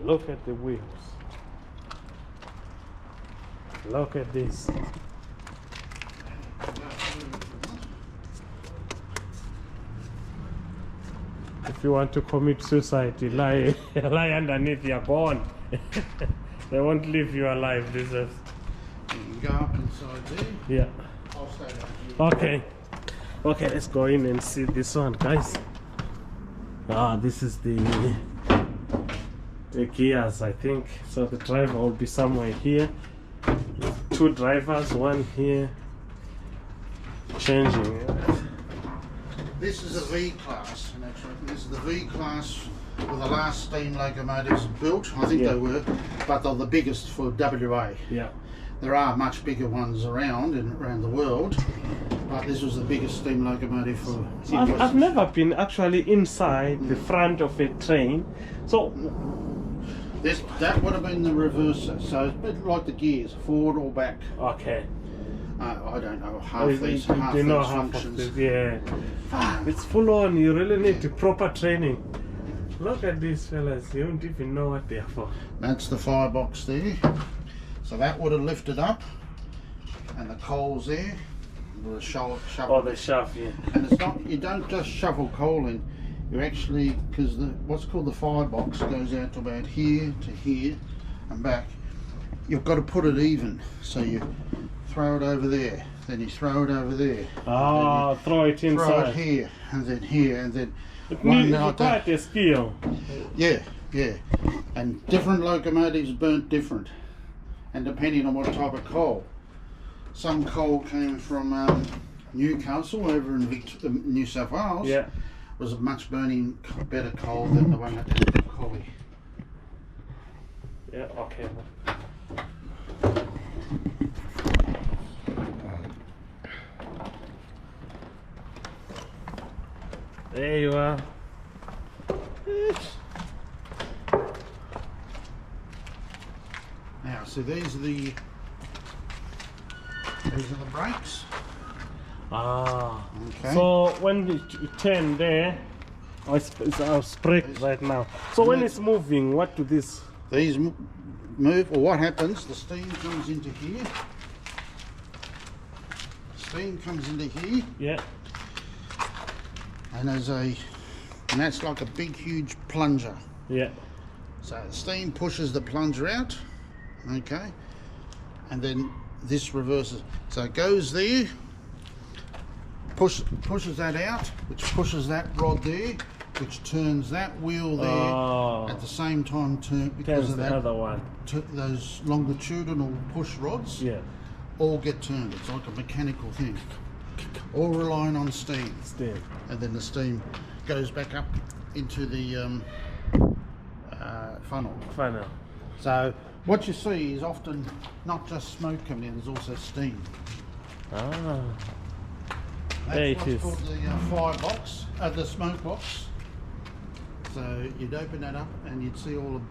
Speaker 1: Look at the wheels. Look at this. If you want to commit suicide, you lie underneath, you're gone. They won't leave you alive. This is...
Speaker 2: You can go up inside there.
Speaker 1: Yeah.
Speaker 2: I'll stay down here.
Speaker 1: Okay. Okay, let's go in and see this one, guys. This is the the gears, I think. So the driver will be somewhere here. 2 drivers, 1 here. Changing.
Speaker 2: This is a V class, and actually this is the V class were the last steam locomotives built. I think they were, but they're the biggest for WA.
Speaker 1: Yeah.
Speaker 2: There are much bigger ones around the world, but this was the biggest steam locomotive for.
Speaker 1: I've never been actually inside the front of a train, so
Speaker 2: that would have been the reverser. So it's a bit like the gears, forward or back.
Speaker 1: okay.
Speaker 2: I don't know half these functions.
Speaker 1: Yeah, it's full on. You really need to proper training. Look at these fellas. You don't even know what they're for.
Speaker 2: That's the firebox there. So that would have lifted up, and the coals there. The shovel.
Speaker 1: Oh, the shaft, yeah.
Speaker 2: And it's not. You don't just shovel coal in. You actually, because what's called the firebox goes out to about here to here and back. You've got to put it even. So you throw it over there, then you throw it over there.
Speaker 1: Ah, throw it inside.
Speaker 2: Throw it here, and then.
Speaker 1: It needs quite a skill.
Speaker 2: Yeah, yeah. And different locomotives burnt different, and depending on what type of coal. Some coal came from Newcastle over in New South Wales.
Speaker 1: Yeah.
Speaker 2: Was a much burning better coal than the one that came from Collie.
Speaker 1: Yeah. Okay. There you are.
Speaker 2: Now, so these are the brakes.
Speaker 1: Ah.
Speaker 2: Okay.
Speaker 1: So when we turn there, it's our brake right now. So when it's moving, what do this?
Speaker 2: These move, or what happens? The steam comes into here. Steam comes into here.
Speaker 1: Yeah.
Speaker 2: And that's like a big, huge plunger.
Speaker 1: Yeah.
Speaker 2: So the steam pushes the plunger out, okay, and then this reverses. So it goes there, pushes that out, which pushes that rod there, which turns that wheel there at the same time because of that.
Speaker 1: Other one.
Speaker 2: Those longitudinal push rods.
Speaker 1: Yeah.
Speaker 2: All get turned. It's like a mechanical thing. All relying on steam.
Speaker 1: Steam.
Speaker 2: And then the steam goes back up into the funnel.
Speaker 1: Funnel.
Speaker 2: So what you see is often not just smoke coming in, there's also steam.
Speaker 1: Ah.
Speaker 2: That's
Speaker 1: There it
Speaker 2: what's
Speaker 1: is.
Speaker 2: called the firebox, the smoke box. So you'd open that up and you'd see all of.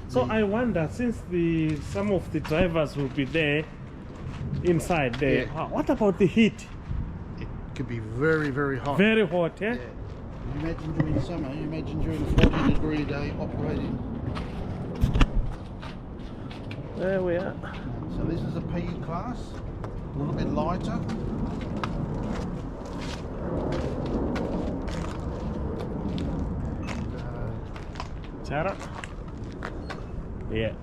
Speaker 1: So I wonder, since some of the drivers will be there, inside there, what about the heat?
Speaker 2: It could be very, very hot.
Speaker 1: Very hot, yeah?
Speaker 2: Yeah. You imagine during summer, you imagine during a 40-degree day operating.
Speaker 1: There we are.
Speaker 2: So this is a P class, a little bit lighter.
Speaker 1: Tara? Yeah.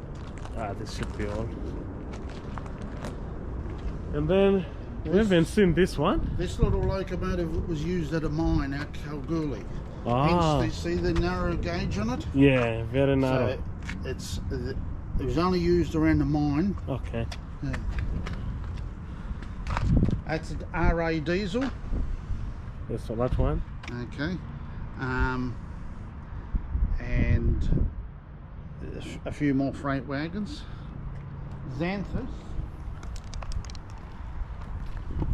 Speaker 1: This should be all. And then we haven't seen this one.
Speaker 2: This little locomotive was used at a mine at Kalgoorlie.
Speaker 1: Ah.
Speaker 2: Hence, see the narrow gauge on it?
Speaker 1: Yeah, very narrow.
Speaker 2: So it was only used around the mine.
Speaker 1: Okay.
Speaker 2: Yeah. That's an RA diesel.
Speaker 1: Yes, so that one.
Speaker 2: Okay. And a few more freight wagons. Xanthus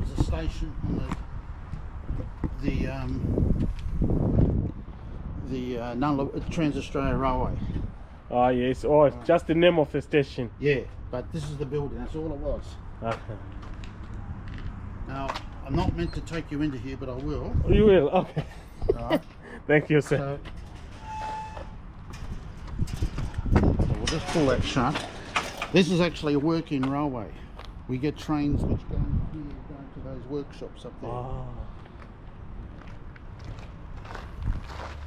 Speaker 2: is a station on the Trans-Australia Railway.
Speaker 1: Oh yes, oh, it's just the name of the station.
Speaker 2: Yeah, but this is the building, that's all it was.
Speaker 1: Okay.
Speaker 2: Now, I'm not meant to take you into here, but I will.
Speaker 1: You will, okay.
Speaker 2: Right.
Speaker 1: Thank you, sir.
Speaker 2: So we'll just pull that shut. This is actually a working railway. We get trains which go in here, go to those workshops up there.
Speaker 1: Ah.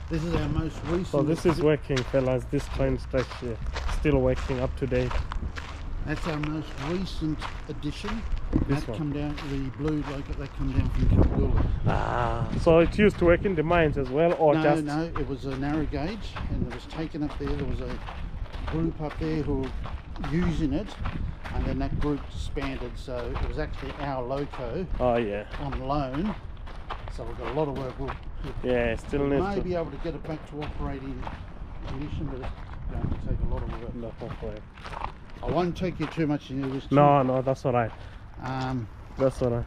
Speaker 2: This is our most recent.
Speaker 1: So this is working, fellas. This train station still working up to date.
Speaker 2: That's our most recent addition.
Speaker 1: This
Speaker 2: that
Speaker 1: one?
Speaker 2: come down, the blue loco, that come down from Kalgoorlie.
Speaker 1: Ah, so it used to work in the mines as well, or just?
Speaker 2: No, it was a narrow gauge, and it was taken up there. There was a group up there who were using it, and then that group disbanded. So it was actually our loco
Speaker 1: Oh yeah.
Speaker 2: on loan. So we've got a lot of work.
Speaker 1: Yeah, still
Speaker 2: We
Speaker 1: need
Speaker 2: may
Speaker 1: to.
Speaker 2: be able to get it back to operating condition, but it's going to take a lot of work.
Speaker 1: No, hopefully.
Speaker 2: I won't take you too much into this.
Speaker 1: No, no, that's alright. That's alright.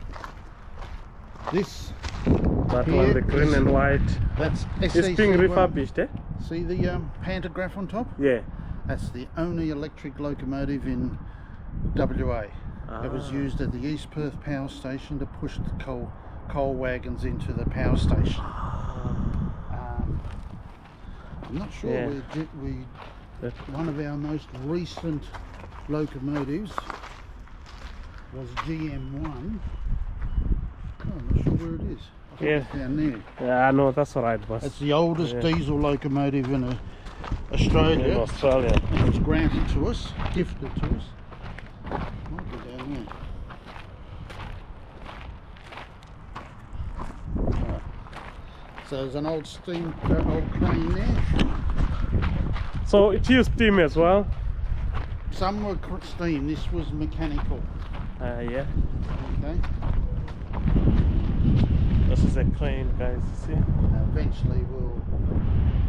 Speaker 2: This
Speaker 1: That
Speaker 2: here
Speaker 1: one, the green
Speaker 2: is-
Speaker 1: and white.
Speaker 2: That's
Speaker 1: It's being
Speaker 2: SAC1.
Speaker 1: refurbished, eh?
Speaker 2: See the pantograph on top?
Speaker 1: Yeah.
Speaker 2: That's the only electric locomotive in WA. It was used at the East Perth Power Station to push the coal wagons into the power station. I'm not sure.
Speaker 1: Yeah.
Speaker 2: One of our most recent locomotives was GM1. Oh, I'm not sure where it is. I think it's down there.
Speaker 1: Yeah, no, that's alright, boss.
Speaker 2: It's the oldest diesel locomotive in Australia.
Speaker 1: In Australia.
Speaker 2: And it was granted to us, gifted to us. Might be down there. Right. So there's an old old crane there.
Speaker 1: So it used steam as well.
Speaker 2: Some were steam. This was mechanical.
Speaker 1: Yeah.
Speaker 2: Okay.
Speaker 1: This is a crane, guys. See?
Speaker 2: Eventually we'll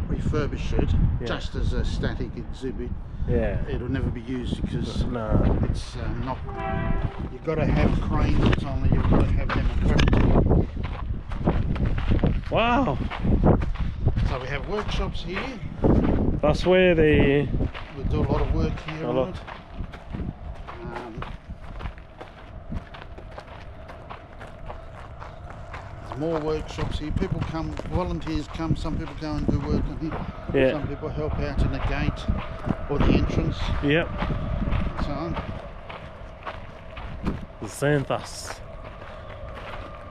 Speaker 2: refurbish it just as a static exhibit.
Speaker 1: Yeah.
Speaker 2: It'll never be used because
Speaker 1: No.
Speaker 2: it's not. You've got to have cranes on it. You've got to have them equipped.
Speaker 1: Wow.
Speaker 2: So we have workshops here.
Speaker 1: That's where they.
Speaker 2: We do a lot of work here.
Speaker 1: A
Speaker 2: on
Speaker 1: lot.
Speaker 2: it. There's more workshops here. People come, volunteers come. Some people go and do work on here.
Speaker 1: Yeah.
Speaker 2: Some people help out in the gate or the entrance.
Speaker 1: Yep.
Speaker 2: And so on.
Speaker 1: Xanthus.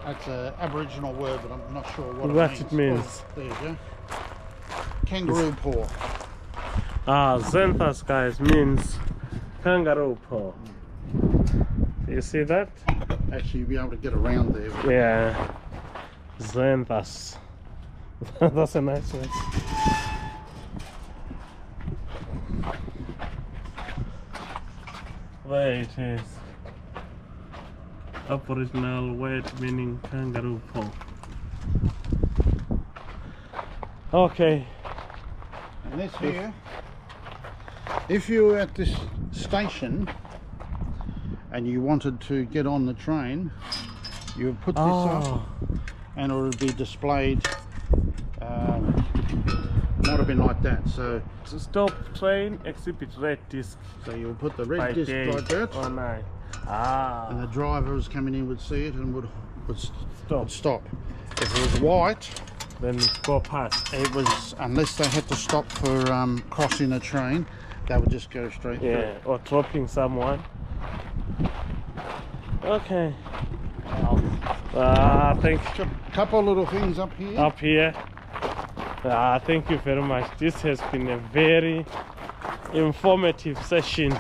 Speaker 2: That's an Aboriginal word, but I'm not sure what
Speaker 1: It means.
Speaker 2: Oh, there you go. Kangaroo paw.
Speaker 1: Xanthus, guys, means kangaroo paw. You see that?
Speaker 2: Actually, you'll be able to get around there.
Speaker 1: Yeah. Xanthus. That's a nice one. There it is. Aboriginal word meaning kangaroo paw. Okay.
Speaker 2: And this here, if you were at this station and you wanted to get on the train, you would put this up and it would be displayed. Might have been like that. So
Speaker 1: to stop train, exhibit red disc.
Speaker 2: So you'll put the red
Speaker 1: by
Speaker 2: disc
Speaker 1: day
Speaker 2: like that,
Speaker 1: or night.
Speaker 2: and the driver who's coming in would see it and would stop. If it was white,
Speaker 1: Then go past.
Speaker 2: it was, unless they had to stop for crossing a train, they would just go straight
Speaker 1: Yeah, or dropping someone. Okay. Thank you.
Speaker 2: through. A couple of little things up here.
Speaker 1: Up here. Thank you very much. This has been a very informative session.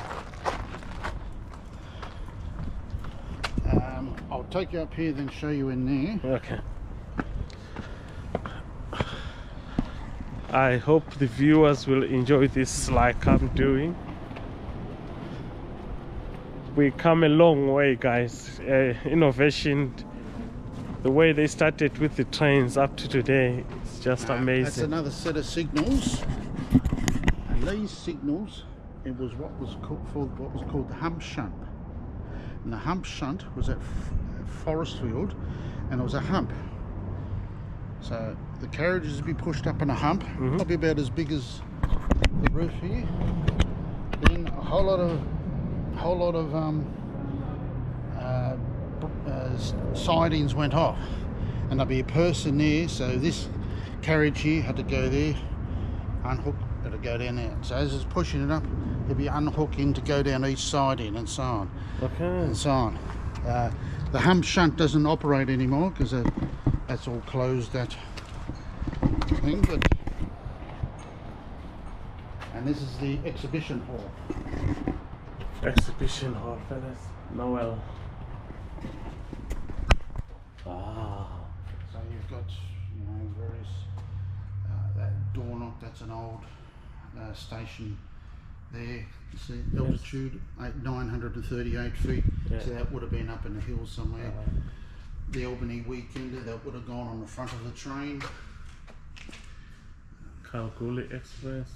Speaker 2: I'll take you up here, then show you in there.
Speaker 1: Okay. I hope the viewers will enjoy this like I'm doing. We come a long way, guys. Innovation, the way they started with the trains up to today, it's just
Speaker 2: That's
Speaker 1: amazing.
Speaker 2: another set of signals. And these signals, it was what was called the hump shunt. And the hump shunt was at Forestfield, and it was a hump. So the carriages would be pushed up on a hump, probably about as big as the roof here. Then a whole lot of sidings went off, and there'd be a person there. So this carriage here had to go there, unhook, had to go down there. So as it's pushing it up, it'd be unhooking to go down each siding and so on.
Speaker 1: Okay.
Speaker 2: And so on. The hump shunt doesn't operate anymore because that's all closed. That thing, and this is the exhibition hall.
Speaker 1: Exhibition hall, fellas. Noel.
Speaker 2: that's an old station there. You see, altitude 938 feet.
Speaker 1: Yeah.
Speaker 2: So that would have been up in the hills somewhere. The Albany Weekender, that would have gone on the front of the train.
Speaker 1: Kalgoorlie Express.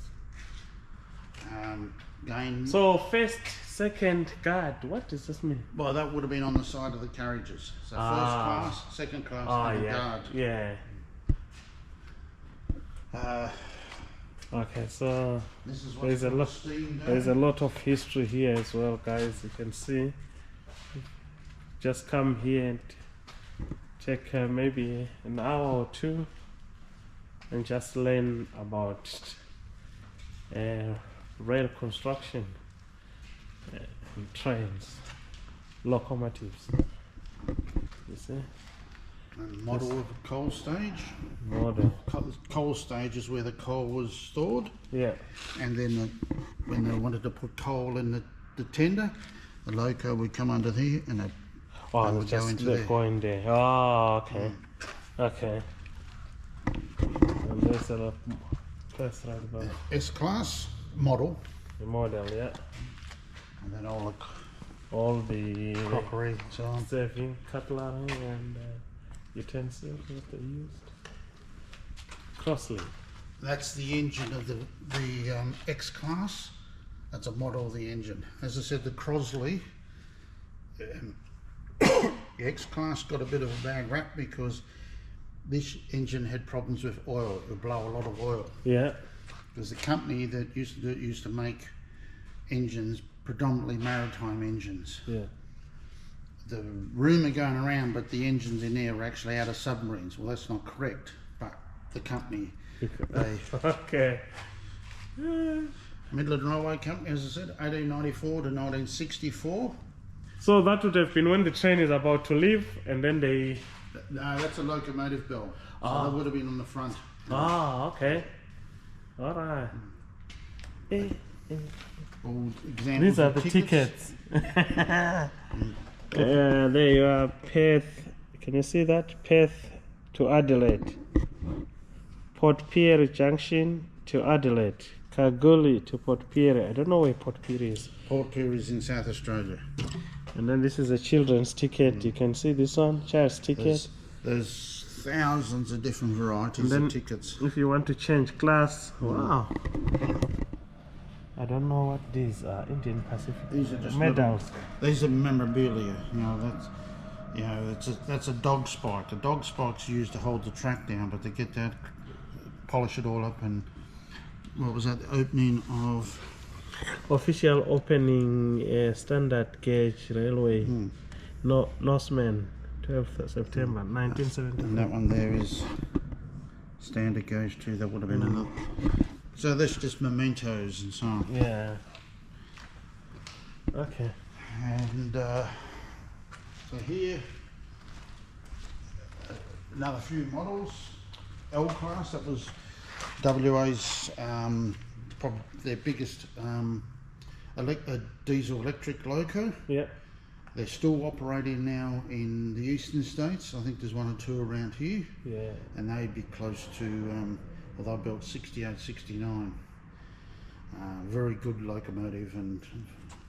Speaker 2: Again,
Speaker 1: So first, second guard, what does this mean?
Speaker 2: well, that would have been on the side of the carriages. So first class, second class, and guard.
Speaker 1: Yeah. Okay, so
Speaker 2: This is
Speaker 1: there's a lot. There's a lot of history here as well, guys. You can see. Just come here and take maybe an hour or two, and just learn about rail construction, trains, locomotives. You see?
Speaker 2: And model of a coal stage.
Speaker 1: Model.
Speaker 2: Coal stage is where the coal was stored.
Speaker 1: Yeah.
Speaker 2: And then when they wanted to put coal in the tender, the loco would come under here and they would go into there.
Speaker 1: Going there. Oh, okay. Okay. And there's a lot place right above.
Speaker 2: S-class model.
Speaker 1: The model, yeah.
Speaker 2: And then all
Speaker 1: the
Speaker 2: crockery and so on.
Speaker 1: serving cutlery and utensils that they used. Crossley.
Speaker 2: That's the engine of the X-class. That's a model of the engine. As I said, the Crosley, the X-class got a bit of a bad rap because this engine had problems with oil. It would blow a lot of oil.
Speaker 1: Yeah.
Speaker 2: Because the company that used to do it used to make engines, predominantly maritime engines.
Speaker 1: Yeah.
Speaker 2: The rumour going around, but the engines in there were actually out of submarines. Well, that's not correct, but the company, they...
Speaker 1: Okay.
Speaker 2: Midland Railway Company, as I said, 1894 to 1964.
Speaker 1: So that would have been when the train is about to leave, and then they...
Speaker 2: No, that's a locomotive bell. So that would have been on the front.
Speaker 1: Ah, okay. All right.
Speaker 2: All examples.
Speaker 1: These are
Speaker 2: of
Speaker 1: the tickets. There you are, Perth. Can you see that? Perth to Adelaide. Port Pirie Junction to Adelaide. Kalgoorlie to Port Pirie. I don't know where Port Pirie is.
Speaker 2: Port Pirie is in South Australia.
Speaker 1: And then this is a children's ticket. You can see this one, child's ticket.
Speaker 2: There's thousands of different varieties of tickets.
Speaker 1: If you want to change class, wow. I don't know what these are. Indian Pacific.
Speaker 2: These are just
Speaker 1: medals.
Speaker 2: These are memorabilia. That's a dog spike. A dog spike's used to hold the track down, but they get that, polish it all up, and what was that? The opening of
Speaker 1: official opening standard gauge railway. No, Norseman, 12th September 1970.
Speaker 2: And that one there is standard gauge too. That would have been another. So that's just mementos and so on.
Speaker 1: Yeah. Okay.
Speaker 2: And so here, another few models. L-class, that was WA's probably their biggest diesel electric loco.
Speaker 1: Yeah.
Speaker 2: They're still operating now in the eastern states. I think there's one or two around here.
Speaker 1: Yeah.
Speaker 2: And they'd be close to, well, they built 68, 69. Very good locomotive and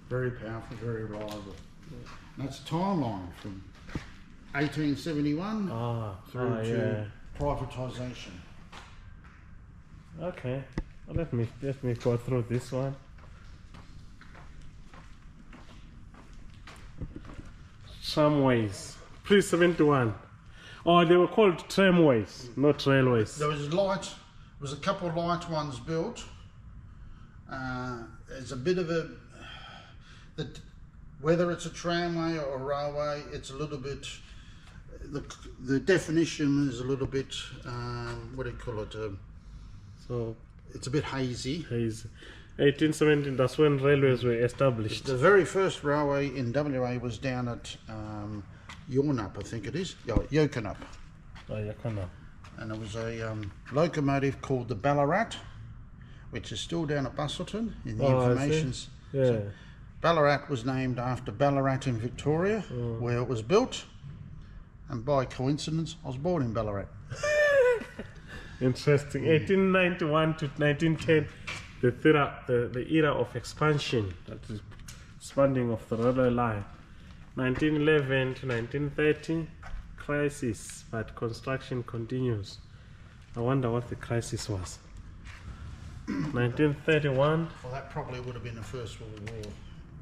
Speaker 2: very powerful, very reliable. Yeah. And that's a timeline from 1871 through to privatisation.
Speaker 1: Okay, well, let me go through this one. Tramways, pre-71. Oh, they were called tramways, not railways.
Speaker 2: There was a couple of light ones built. There's a bit of whether it's a tramway or a railway, it's a little bit, the definition is a little bit, what do you call it?
Speaker 1: So
Speaker 2: it's a bit hazy.
Speaker 1: 1817, that's when railways were established.
Speaker 2: The very first railway in WA was down at Yornup, I think it is. Yokonup.
Speaker 1: Oh, Yokonup.
Speaker 2: And there was a locomotive called the Ballarat, which is still down at Busselton in the information.
Speaker 1: Yeah.
Speaker 2: So Ballarat was named after Ballarat in Victoria, where it was built. And by coincidence, I was born in Ballarat.
Speaker 1: Interesting. 1891 to 1910, the era of expansion, that is expanding of the railway line. 1911 to 1930, crisis, but construction continues. I wonder what the crisis was. 1931.
Speaker 2: Well, that probably would have been the First World War.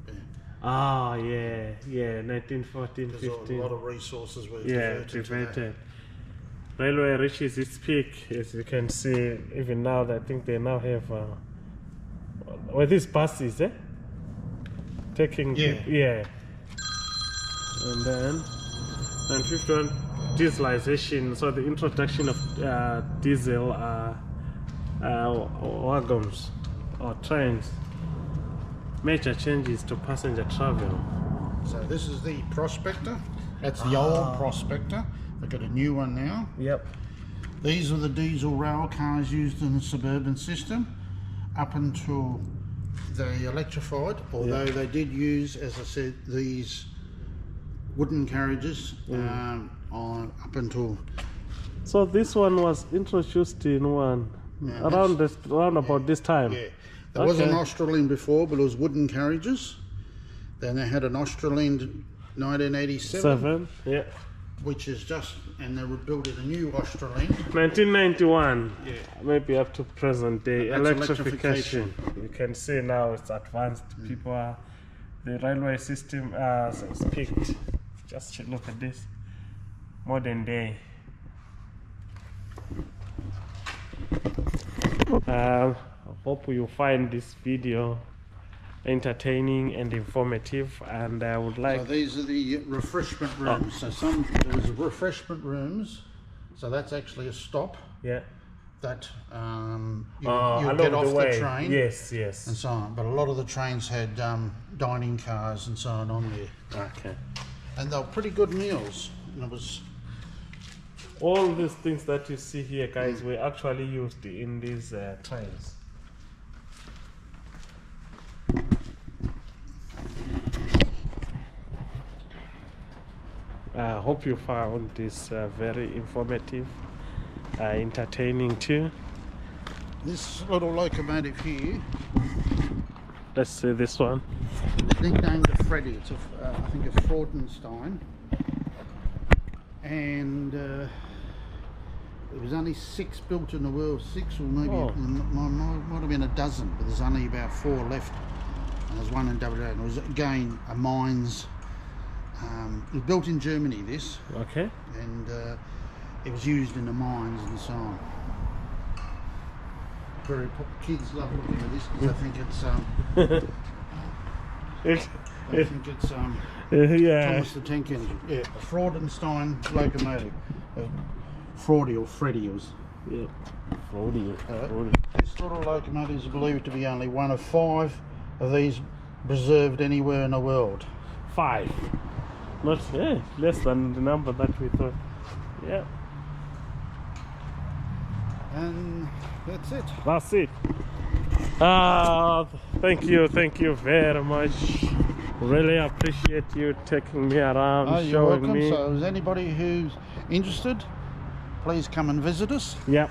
Speaker 2: Yeah.
Speaker 1: Ah, yeah, 1914, 15.
Speaker 2: A lot of resources were
Speaker 1: diverted. Railway reaches its peak, as you can see. Even now, I think they now have these buses, taking people, and then 1951, dieselization. So the introduction of diesel wagons or trains. Major changes to passenger travel.
Speaker 2: So this is the Prospector. That's the old Prospector. They've got a new one now.
Speaker 1: Yep.
Speaker 2: These are the diesel rail cars used in the suburban system up until they electrified, although they did use, as I said, these wooden carriages up until...
Speaker 1: So this one was introduced in around about this time.
Speaker 2: Yeah. There was an Australind before, but it was wooden carriages. Then they had an Australind 1987. Which is just, and they were building a new Australind.
Speaker 1: 1991. Yeah. Maybe up to present day. Electrification. You can see now it's advanced. People are, the railway system has peaked. Just look at this. Modern day. I hope you find this video entertaining and informative, and I would like...
Speaker 2: So these are the refreshment rooms. So there's refreshment rooms, so that's actually a stop.
Speaker 1: Yeah.
Speaker 2: That you get off the train.
Speaker 1: Yes.
Speaker 2: And so on. But a lot of the trains had dining cars and so on there.
Speaker 1: Okay.
Speaker 2: And they were pretty good meals. And it was...
Speaker 1: All these things that you see here, guys, were actually used in these trains. I hope you found this very informative, entertaining too.
Speaker 2: This little locomotive here.
Speaker 1: Let's see this one.
Speaker 2: Nicknamed the Freddy. It's I think a Fraudenstein. And there was only 6 built in the world, 6 or maybe might have been a dozen, but there's only about 4 left. And there's one in WA. And it was again a mines. It was built in Germany, this.
Speaker 1: Okay.
Speaker 2: And it was used in the mines and so on. Kids love looking at this because I think it's Thomas the Tank Engine. Yeah, a Fraudenstein locomotive. Fraudy or Freddy was.
Speaker 1: Yeah. Fraudy.
Speaker 2: This little locomotive is believed to be only one of 5 of these preserved anywhere in the world.
Speaker 1: 5. Not less than the number that we thought. Yeah.
Speaker 2: And that's it.
Speaker 1: That's it. Thank you very much. Really appreciate you taking me around,
Speaker 2: you're
Speaker 1: showing
Speaker 2: welcome.
Speaker 1: me.
Speaker 2: So, is anybody who's interested, please come and visit us.
Speaker 1: Yep.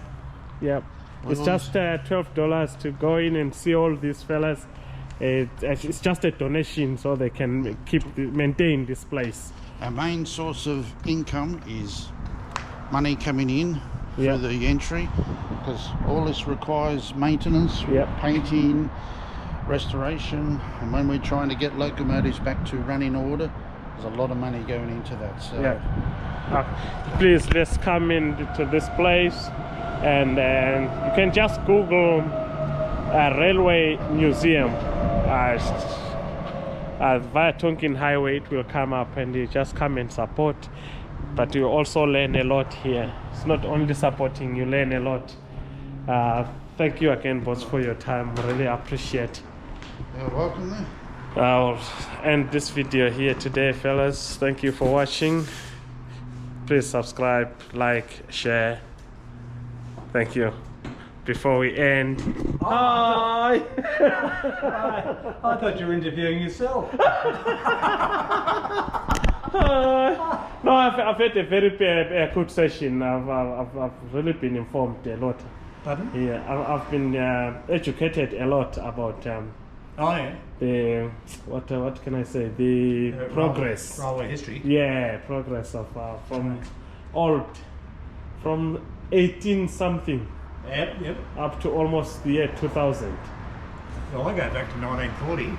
Speaker 1: It's just $12 to go in and see all these fellas. It's just a donation so they can maintain this place.
Speaker 2: Our main source of income is money coming in through the entry, because all this requires maintenance, painting, restoration, and when we're trying to get locomotives back to running order, there's a lot of money going into that. So
Speaker 1: please, let's come into this place, and you can just Google Railway Museum via Tonkin Highway. It will come up, and you just come and support, but you also learn a lot here. It's not only supporting, you learn a lot. Thank you again, boss, for your time. Really appreciate.
Speaker 2: You're welcome there.
Speaker 1: I'll end this video here today, fellas. Thank you for watching. Please subscribe, like, share. Thank you. Before we end,
Speaker 4: hi! I thought you were interviewing yourself.
Speaker 1: hi. No, I've had a very good session. I've really been informed a lot.
Speaker 5: Pardon?
Speaker 1: Yeah, I've been educated a lot about
Speaker 5: Oh yeah.
Speaker 1: the what can I say, the progress.
Speaker 5: Railway history.
Speaker 1: Yeah, progress of from 18 something
Speaker 5: Yep.
Speaker 1: up to almost the year 2000.
Speaker 5: Well, I go back to 1940.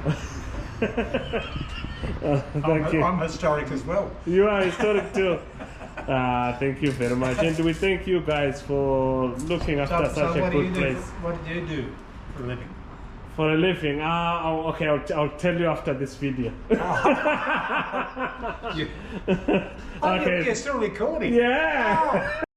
Speaker 1: Thank you.
Speaker 5: I'm historic as well.
Speaker 1: You are historic too. Thank you very much, and we thank you guys for looking after such a good place.
Speaker 5: What do you do for a living?
Speaker 1: For a living, okay, I'll tell you after this video.
Speaker 5: Okay. You're still recording.
Speaker 1: Yeah.